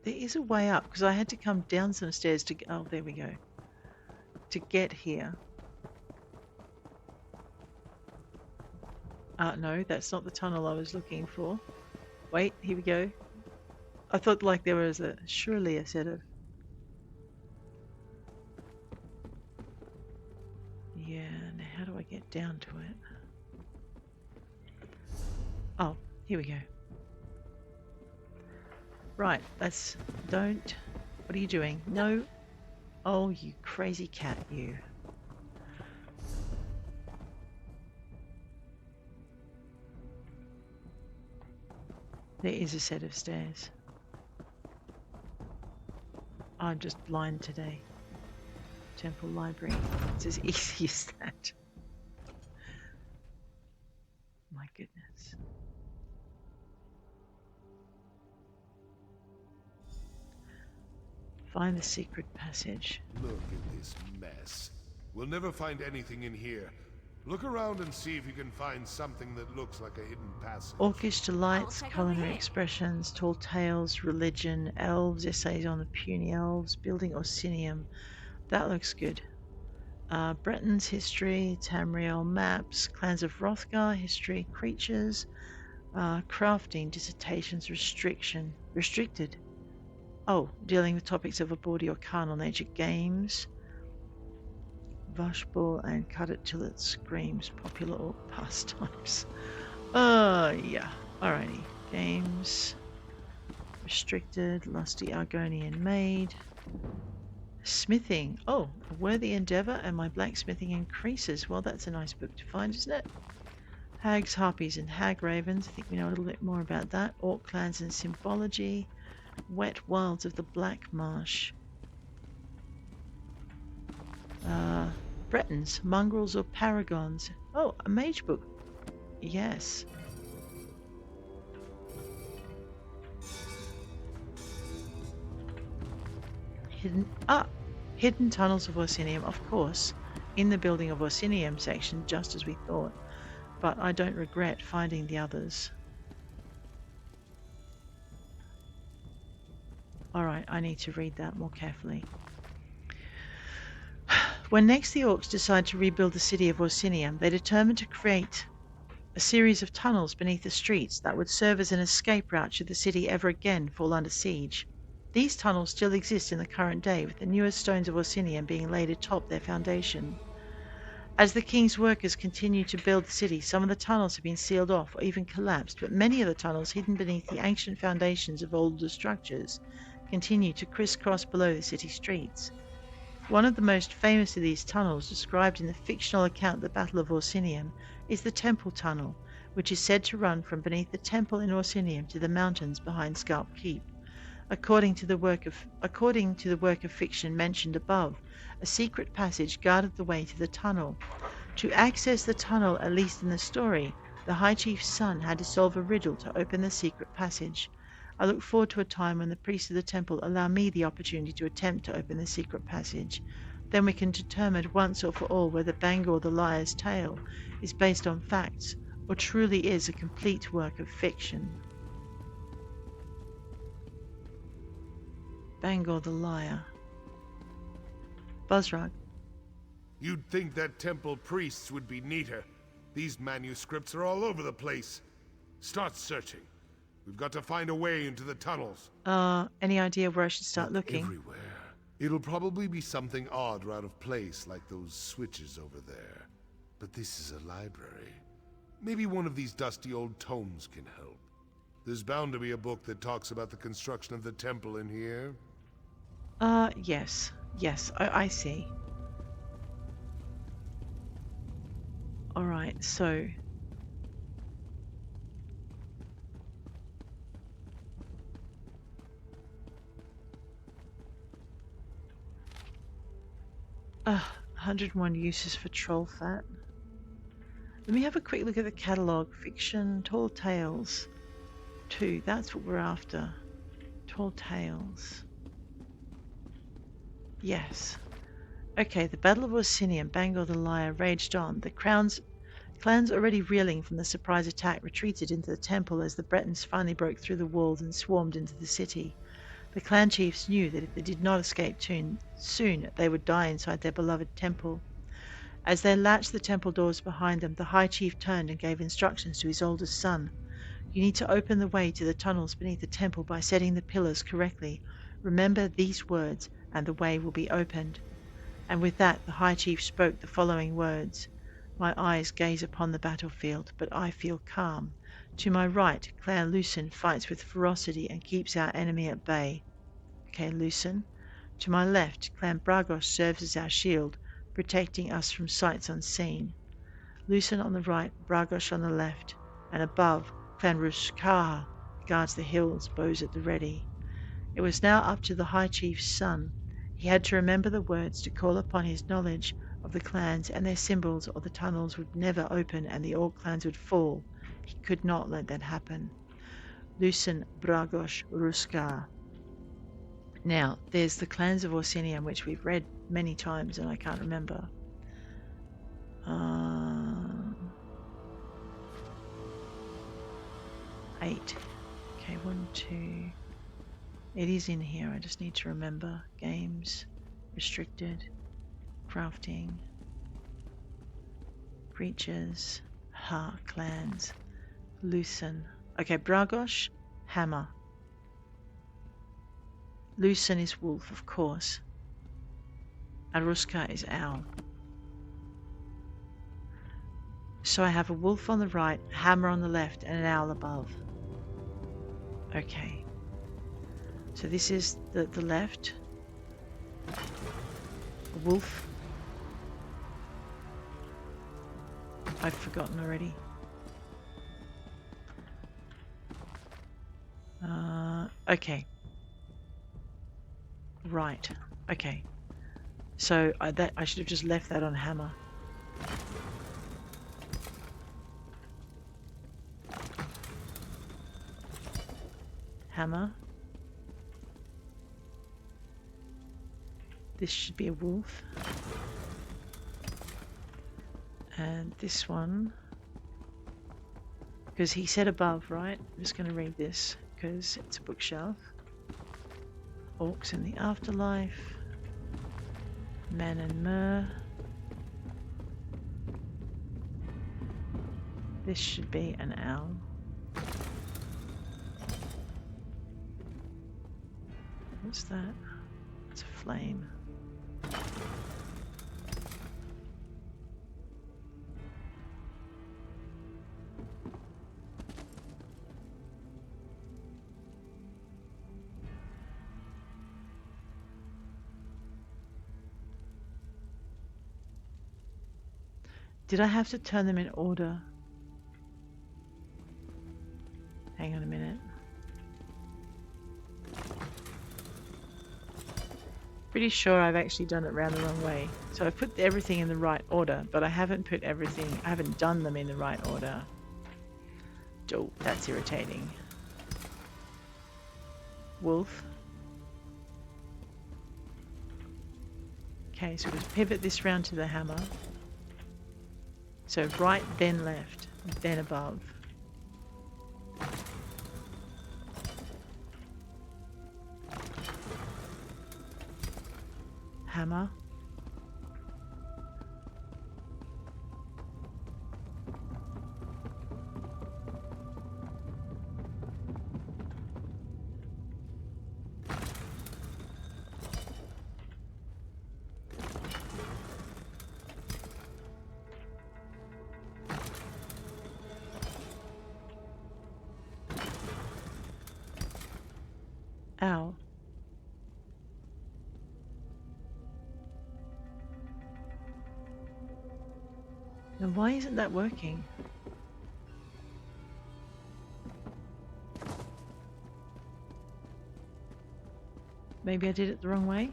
There is a way up, because I had to come down some stairs to... Oh, there we go. To get here. No, that's not the tunnel I was looking for. Wait, here we go. I thought like there was surely a set of... Yeah, now how do I get down to it? Oh, here we go. Right, let's... Don't... What are you doing? No. Oh, you crazy cat, you. There is a set of stairs. I'm just blind today. Temple Library. It's as easy as that. My goodness. Find the secret passage. Look at this mess. We'll never find anything in here. Look around and see if you can find something that looks like a hidden passage. Orcish delights, culinary expressions, tall tales, religion, elves, essays on the puny elves, building Orsinium. That looks good. Breton's history, Tamriel maps, clans of Hrothgar, history, creatures, crafting, dissertations, restricted. Oh, dealing with topics of a bawdy or carnal nature, games. Vashball and cut it till it screams, popular orc pastimes. Yeah. Alrighty. Games. Restricted, lusty Argonian maid. Smithing. Oh, a worthy endeavour and my blacksmithing increases. Well, that's a nice book to find, isn't it? Hags, harpies and hag ravens. I think we know a little bit more about that. Orc clans and symbology. Wet wilds of the Black Marsh. Bretons, mongrels or paragons. Oh, a mage book. Yes. Hidden tunnels of Orsinium, of course. In the building of Orsinium section, just as we thought. But I don't regret finding the others. Alright, I need to read that more carefully. When next the orcs decide to rebuild the city of Orsinium, they determined to create a series of tunnels beneath the streets that would serve as an escape route should the city ever again fall under siege. These tunnels still exist in the current day, with the newest stones of Orsinium being laid atop their foundation. As the king's workers continue to build the city, some of the tunnels have been sealed off or even collapsed, but many of the tunnels hidden beneath the ancient foundations of older structures continue to crisscross below the city streets. One of the most famous of these tunnels, described in the fictional account of the Battle of Orsinium, is the Temple Tunnel, which is said to run from beneath the temple in Orsinium to the mountains behind Scalp Keep. According to the work of fiction mentioned above, a secret passage guarded the way to the tunnel. To access the tunnel, at least in the story, the High Chief's son had to solve a riddle to open the secret passage. I look forward to a time when the priests of the temple allow me the opportunity to attempt to open the secret passage. Then we can determine once or for all whether Bangor the Liar's tale is based on facts or truly is a complete work of fiction. Bangor the Liar. Bazrag. You'd think that temple priests would be neater. These manuscripts are all over the place. Start searching. We've got to find a way into the tunnels. Any idea where I should start looking? Everywhere. It'll probably be something odd or out of place, like those switches over there. But this is a library. Maybe one of these dusty old tomes can help. There's bound to be a book that talks about the construction of the temple in here. Yes. Yes, I see. Alright, so... 101 uses for troll fat. Let me have a quick look at the catalogue. Fiction, Tall Tales. 2, that's what we're after. Tall Tales. Yes. Okay, the Battle of Orsinium, Bangor the Liar, raged on. The clans already reeling from the surprise attack retreated into the temple as the Bretons finally broke through the walls and swarmed into the city. The clan chiefs knew that if they did not escape soon, they would die inside their beloved temple. As they latched the temple doors behind them, the High Chief turned and gave instructions to his oldest son. You need to open the way to the tunnels beneath the temple by setting the pillars correctly. Remember these words, and the way will be opened. And with that, the High Chief spoke the following words. My eyes gaze upon the battlefield, but I feel calm. To my right, Clan Lucen fights with ferocity and keeps our enemy at bay. Okay, Lucen. To my left, Clan Bragos serves as our shield, protecting us from sights unseen. Lucen on the right, Bragos on the left, and above, Clan Ruskaha guards the hills, bows at the ready. It was now up to the High Chief's son. He had to remember the words to call upon his knowledge of the clans and their symbols, or the tunnels would never open and the Orc clans would fall. He could not let that happen. Lucen, Bragos, Ruskaha. Now, there's the clans of Orsinium, which we've read many times and I can't remember. 8. Okay, 1, 2. It is in here. I just need to remember. Games, restricted, crafting, creatures, clans, Lucen. Okay, Bragos, hammer. Lucen is wolf, of course. Aruska is owl. So I have a wolf on the right, a hammer on the left, and an owl above. Okay. So this is the left. A wolf. I've forgotten already. Okay. Right. Okay. So I should have just left that on hammer. Hammer. This should be a wolf. And this one, because he said above, right? I'm just going to read this because it's a bookshelf. Orcs in the afterlife. Man and Myr. This should be an owl. What's that? It's a flame. Did I have to turn them in order? Hang on a minute. Pretty sure I've actually done it round the wrong way. So I've put everything in the right order, but I haven't put everything, I haven't done them in the right order. Oh, that's irritating. Wolf. Okay, so we pivot this round to the hammer. So right, then left, then above. Hammer. Ow. Now why isn't that working? Maybe I did it the wrong way?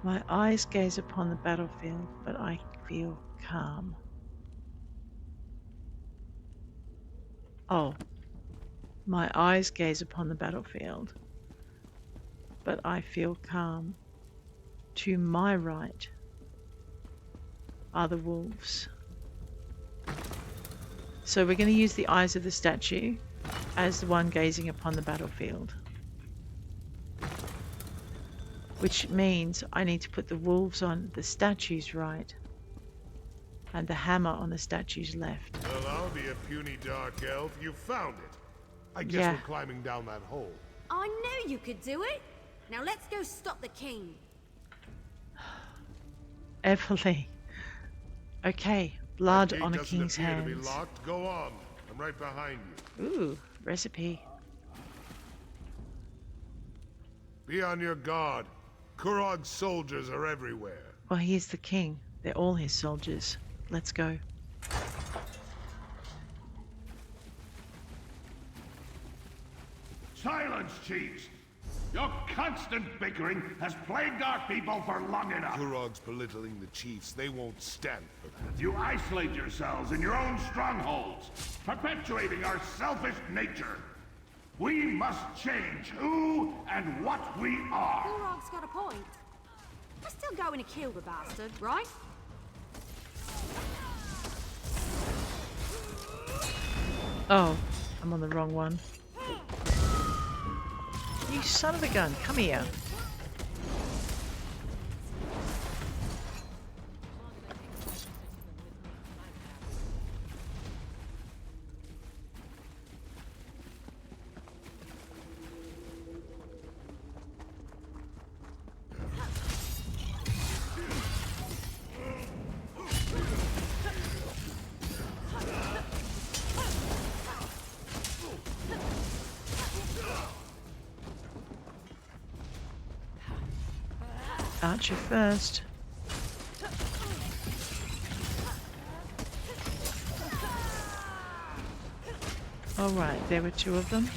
My eyes gaze upon the battlefield, but I feel calm. Oh. My eyes gaze upon the battlefield, but I feel calm. To my right are the wolves. So we're going to use the eyes of the statue as the one gazing upon the battlefield. Which means I need to put the wolves on the statue's right and the hammer on the statue's left. Well, I'll be a puny dark elf. You found it. I guess Yeah. we're climbing down that hole. I knew you could do it. Now let's go stop the king. Everly. Okay, blood That gate on a doesn't king's appear to be hands. locked. Go on. I'm right behind you. Ooh, recipe. Be on your guard. Kurog's soldiers are everywhere. Well, he is the king. They're all his soldiers. Let's go. Silence, chiefs! Your constant bickering has plagued our people for long enough. Kurog's belittling the chiefs. They won't stand for that. You isolate yourselves in your own strongholds, perpetuating our selfish nature. We must change who and what we are. Kurog's got a point. We're still going to kill the bastard, right? Oh, I'm on the wrong one. You son of a gun, come here. Archer first. All right, there were two of them.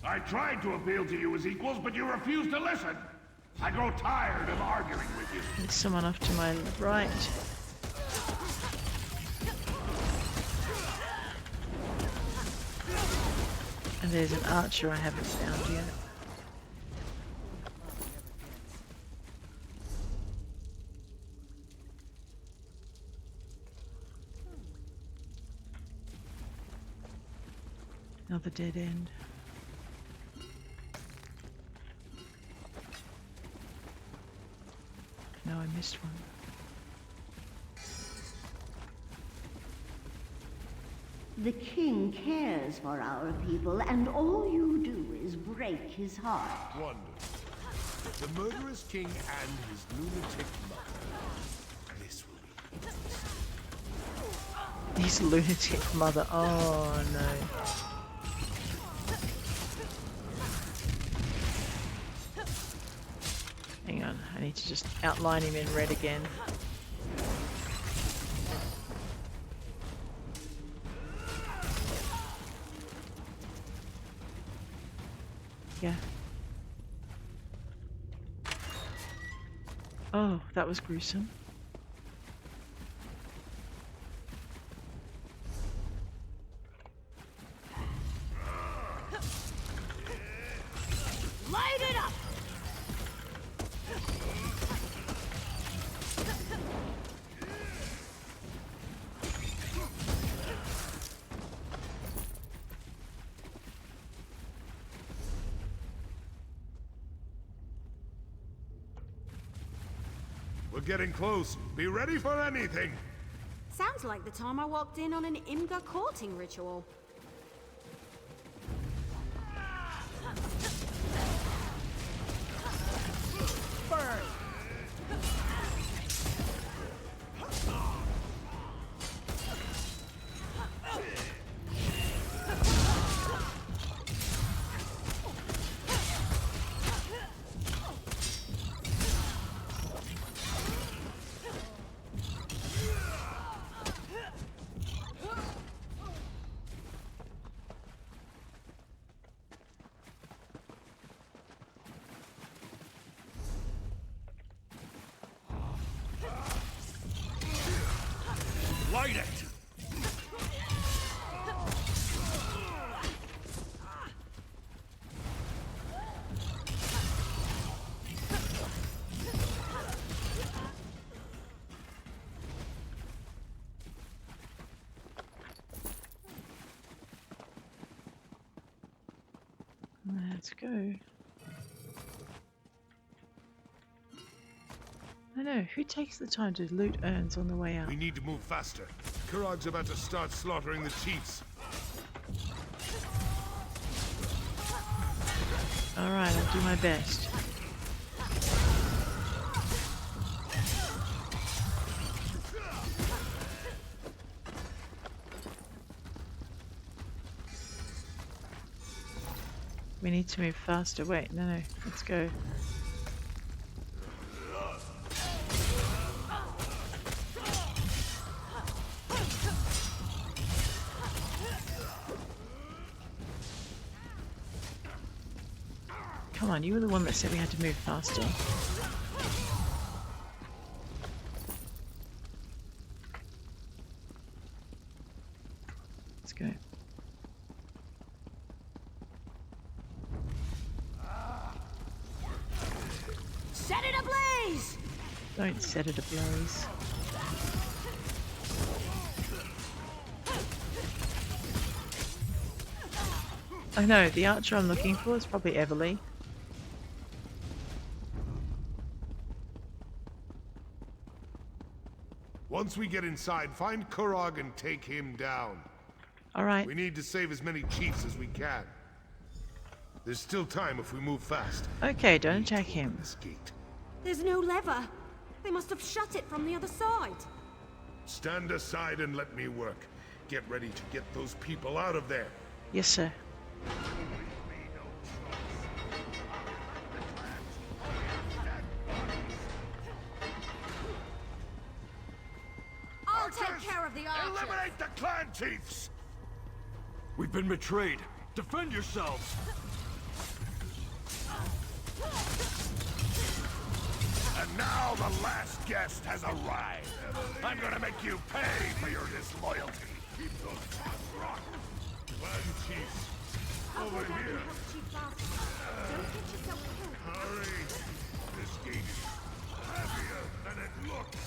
I tried to appeal to you as equals, but you refused to listen. I grow tired of arguing with you. There's someone off to my right. And there's an archer I haven't found yet. Another dead end. No, I missed one. The king cares for our people, and all you do is break his heart. Wonderful. The murderous king and his lunatic mother. This will be His lunatic mother. Oh no. Hang on, I need to just outline him in red again. Yeah. Oh, that was gruesome. Light it up! We're getting close. Be ready for anything. Sounds like the time I walked in on an Imga courting ritual. Burn! Let's go. I know, who takes the time to loot urns on the way out? We need to move faster. Kurog's about to start slaughtering the chiefs. Alright, I'll do my best. We need to move faster. Wait, no, let's go. Come on, you were the one that said we had to move faster. Let's go. Set it ablaze! Don't set it ablaze. I know, the archer I'm looking for is probably Everly. Once we get inside, find Kurog and take him down. Alright. We need to save as many chiefs as we can. There's still time if we move fast. Okay, don't attack him. This gate. There's no lever. They must have shut it from the other side. Stand aside and let me work. Get ready to get those people out of there. Yes, sir. I'll take care of the archers. Eliminate the clan chiefs! We've been betrayed. Defend yourselves! And now the last guest has arrived. I'm gonna make you pay for your disloyalty. Keep those rock. Clan chiefs, over here. Chief Bazrag. Don't get yourself killed. Hurry. This gate is heavier than it looks.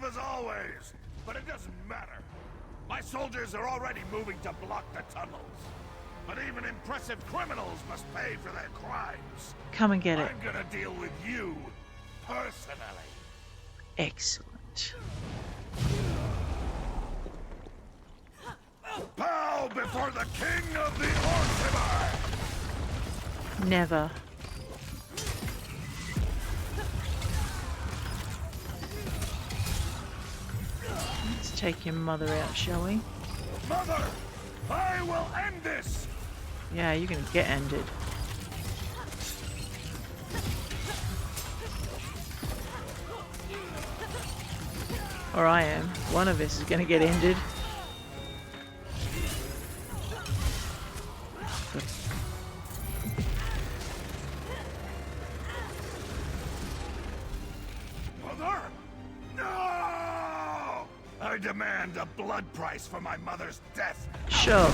As always, but it doesn't matter. My soldiers are already moving to block the tunnels. But even impressive criminals must pay for their crimes. Come and get it. I'm gonna deal with you personally. Excellent. Bow before the king of the Orsimar! Never. Let's take your mother out, shall we? Mother! I will end this! Yeah, you're gonna get ended. Or I am. One of us is gonna get ended. Mother! No! I demand a blood price for my mother's death. Sure.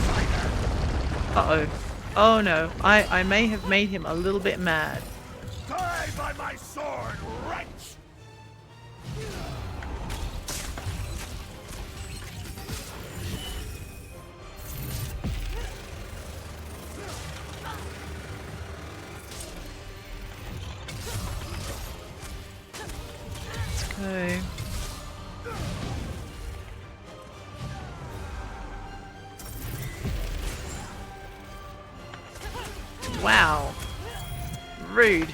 Uh-oh. Oh no. I may have made him a little bit mad. Die by my sword, wretch! Let's go. Wow. Rude.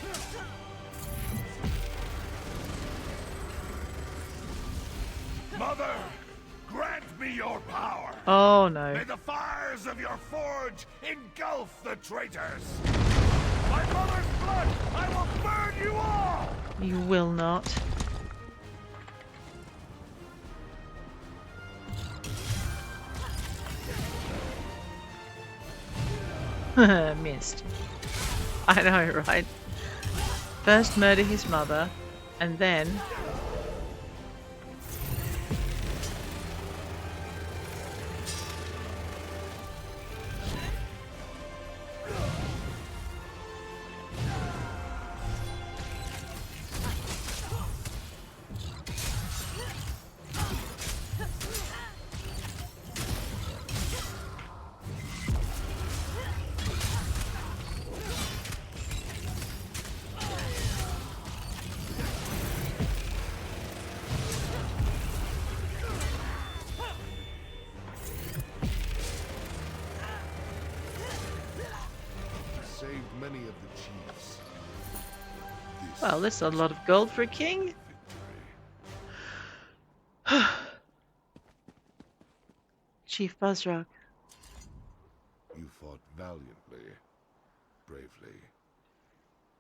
Mother, grant me your power. Oh no. May the fires of your forge engulf the traitors. My mother's blood, I will burn you all. You will not. Missed. I know, right? First murder his mother, and then... Saved many of the chiefs. Well, that's a lot of gold for a king. Chief Bazrag. You fought valiantly, bravely.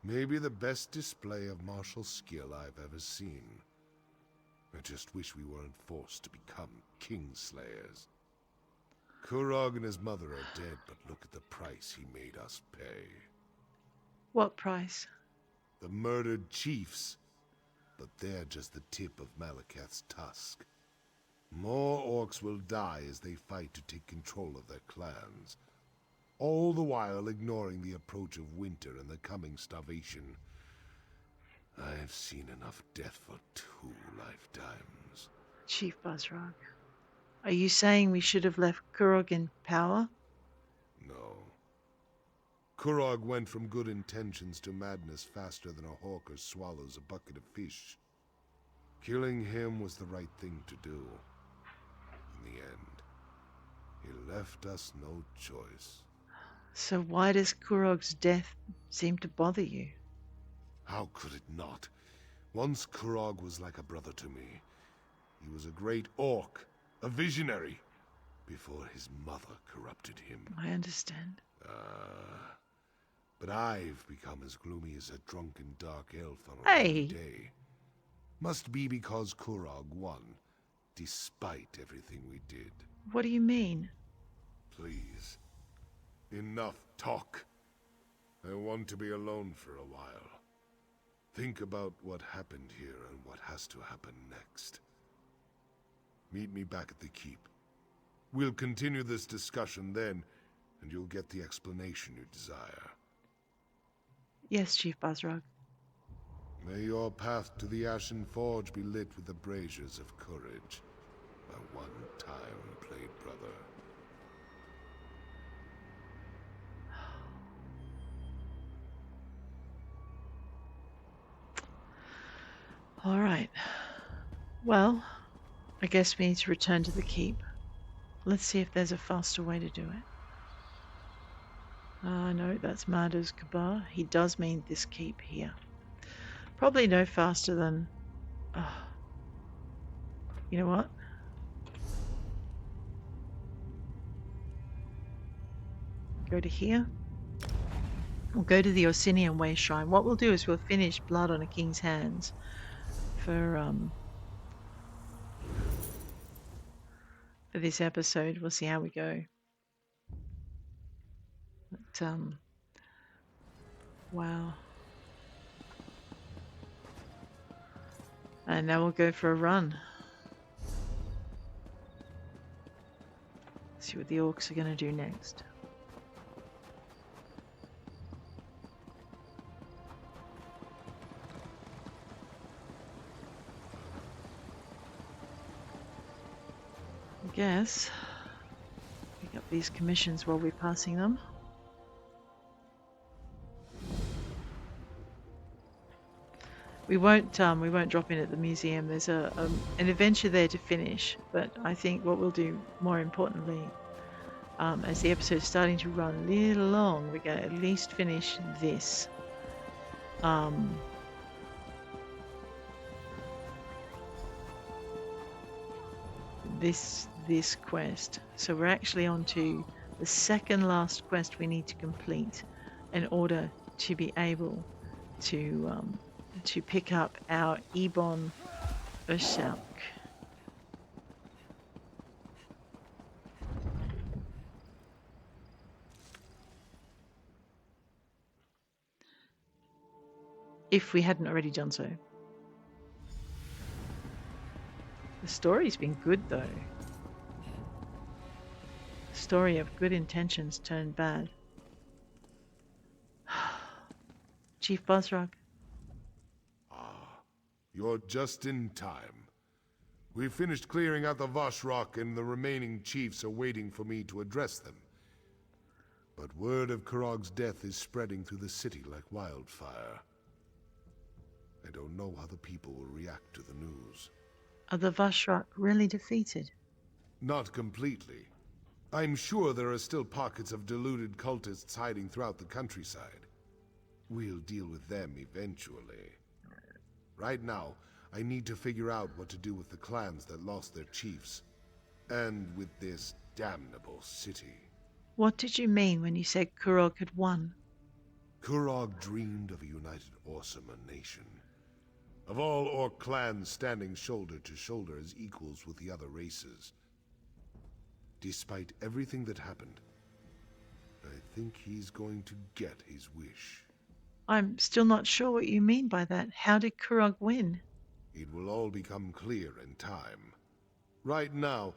Maybe the best display of martial skill I've ever seen. I just wish we weren't forced to become kingslayers. Kurog and his mother are dead, but look at the price he made us pay. What price? The murdered chiefs. But they're just the tip of Malekith's tusk. More orcs will die as they fight to take control of their clans. All the while ignoring the approach of winter and the coming starvation. I've seen enough death for 2 lifetimes. Chief Bazrag. Are you saying we should have left Kurog in power? No. Kurog went from good intentions to madness faster than a hawker swallows a bucket of fish. Killing him was the right thing to do. In the end, he left us no choice. So why does Kurog's death seem to bother you? How could it not? Once Kurog was like a brother to me. He was a great orc, a visionary, before his mother corrupted him. I understand. But I've become as gloomy as a drunken dark elf on a rainy day. Must be because Kurog won, despite everything we did. What do you mean? Please. Enough talk. I want to be alone for a while. Think about what happened here and what has to happen next. Meet me back at the keep. We'll continue this discussion then, and you'll get the explanation you desire. Yes, Chief Bazrag. May your path to the Ashen Forge be lit with the braziers of courage, my one-time played brother. All right. Well, I guess we need to return to the keep. Let's see if there's a faster way to do it. No, that's Marder's Kabar. He does mean this keep here. Probably no faster than... you know what? Go to here. We'll go to the Orsinium Way Shrine. What we'll do is we'll finish Blood on a King's Hands for this episode. We'll see how we go. But, wow. And now we'll go for a run. See what the orcs are going to do next. I guess pick up these commissions while we're passing them. We won't drop in at the museum. There's an adventure there to finish, but I think what we'll do more importantly, as the episode's starting to run a little long, we're going to at least finish this. This quest. So we're actually on to the second last quest we need to complete in order to be able to pick up our Ebon Ursalk. if we hadn't already done so. The story's been good, though. The story of good intentions turned bad. Chief Bazrag. You're just in time. We've finished clearing out the Vashrak, and the remaining chiefs are waiting for me to address them. But word of Kurog's death is spreading through the city like wildfire. I don't know how the people will react to the news. Are the Vashrak really defeated? Not completely. I'm sure there are still pockets of deluded cultists hiding throughout the countryside. We'll deal with them eventually. Right now, I need to figure out what to do with the clans that lost their chiefs. And with this damnable city. What did you mean when you said Kurog had won? Kurog dreamed of a united Orsimer nation. Of all Orc clans standing shoulder to shoulder as equals with the other races. Despite everything that happened, I think he's going to get his wish. I'm still not sure what you mean by that. How did Kurog win? It will all become clear in time. Right now,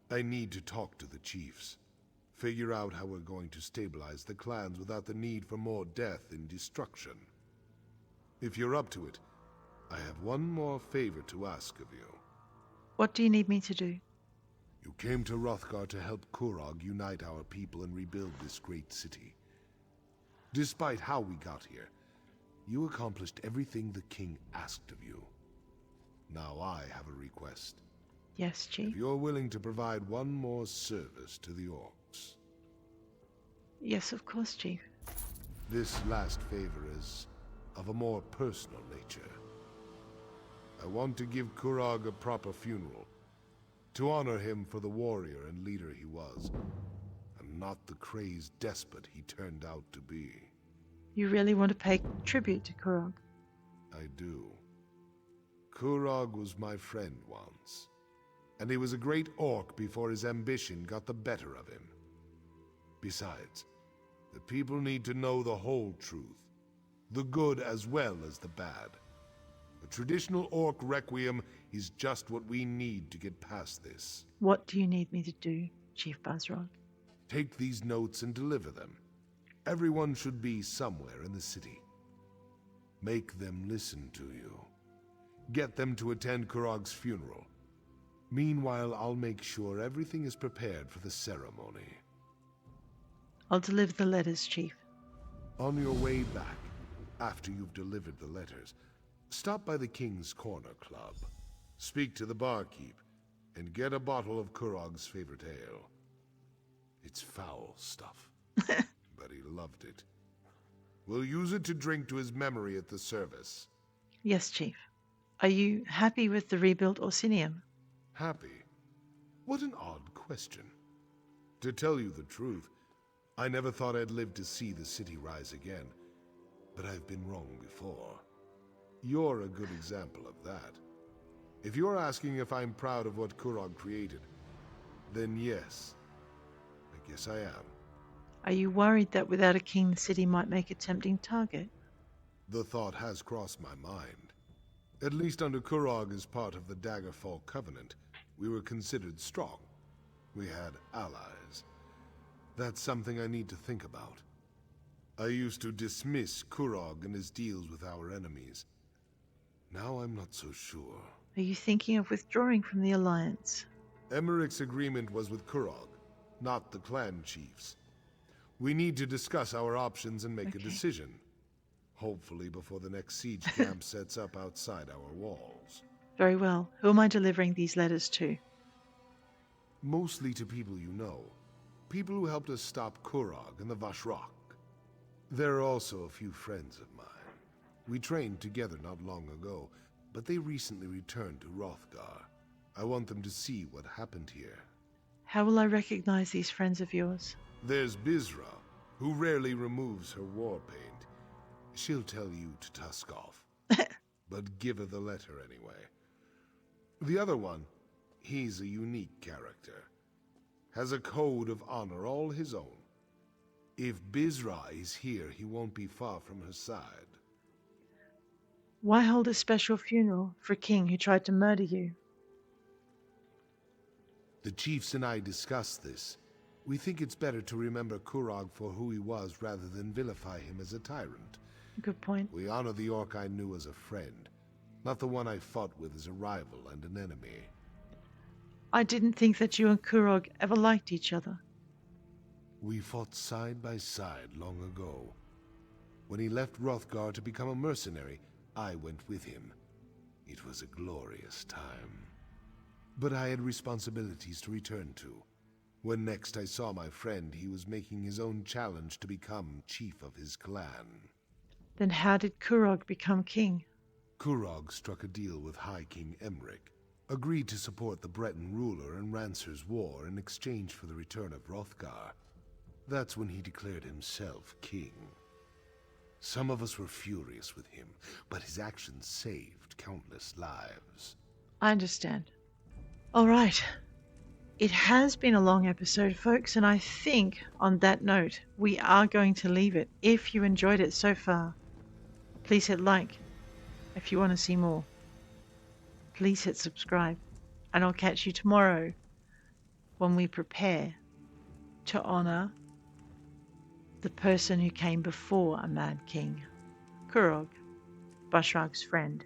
I need to talk to the chiefs. Figure out how we're going to stabilize the clans without the need for more death and destruction. If you're up to it, I have one more favor to ask of you. What do you need me to do? You came to Hrothgar to help Kurog unite our people and rebuild this great city. Despite how we got here, you accomplished everything the king asked of you. Now I have a request. Yes, Chief. If you're willing to provide one more service to the Orcs. Yes, of course, Chief. This last favor is of a more personal nature. I want to give Kurog a proper funeral, to honor him for the warrior and leader he was, and not the crazed despot he turned out to be. You really want to pay tribute to Kurog? I do. Kurog was my friend once, and he was a great orc before his ambition got the better of him. Besides, the people need to know the whole truth, the good as well as the bad. A traditional orc requiem is just what we need to get past this. What do you need me to do, Chief Bazrag? Take these notes and deliver them. Everyone should be somewhere in the city. Make them listen to you. Get them to attend Kurog's funeral. Meanwhile, I'll make sure everything is prepared for the ceremony. I'll deliver the letters, Chief. On your way back, after you've delivered the letters, stop by the King's Corner Club. Speak to the barkeep, and get a bottle of Kurog's favorite ale. It's foul stuff, but he loved it. We'll use it to drink to his memory at the service. Yes, Chief. Are you happy with the rebuilt Orsinium? Happy? What an odd question. To tell you the truth, I never thought I'd live to see the city rise again, but I've been wrong before. You're a good example of that. If you're asking if I'm proud of what Kurog created, then yes, I guess I am. Are you worried that without a king the city might make a tempting target? The thought has crossed my mind. At least under Kurog as part of the Daggerfall Covenant, we were considered strong. We had allies. That's something I need to think about. I used to dismiss Kurog and his deals with our enemies. Now I'm not so sure. Are you thinking of withdrawing from the Alliance? Emmerich's agreement was with Kurog, not the clan chiefs. We need to discuss our options and make a decision. Hopefully before the next siege camp sets up outside our walls. Very well. Who am I delivering these letters to? Mostly to people you know. People who helped us stop Kurog and the Vashrak. There are also a few friends of mine. We trained together not long ago, but they recently returned to Hrothgar. I want them to see what happened here. How will I recognize these friends of yours? There's Bizra, who rarely removes her war paint. She'll tell you to tusk off. But give her the letter anyway. The other one, he's a unique character. Has a code of honor all his own. If Bizra is here, he won't be far from her side. Why hold a special funeral for a king who tried to murder you? The chiefs and I discussed this. We think it's better to remember Kurog for who he was rather than vilify him as a tyrant. Good point. We honor the orc I knew as a friend, not the one I fought with as a rival and an enemy. I didn't think that you and Kurog ever liked each other. We fought side by side long ago. When he left Hrothgar to become a mercenary, I went with him. It was a glorious time. But I had responsibilities to return to. When next I saw my friend, he was making his own challenge to become chief of his clan. Then how did Kurog become king? Kurog struck a deal with High King Emric, agreed to support the Breton ruler in Rancer's war in exchange for the return of Hrothgar. That's when he declared himself king. Some of us were furious with him, but his actions saved countless lives. I understand. All right. It has been a long episode, folks, and I think on that note, we are going to leave it. If you enjoyed it so far, please hit like. If you want to see more, please hit subscribe. And I'll catch you tomorrow when we prepare to honor the person who came before a mad king, Kurog, Bazrag's friend.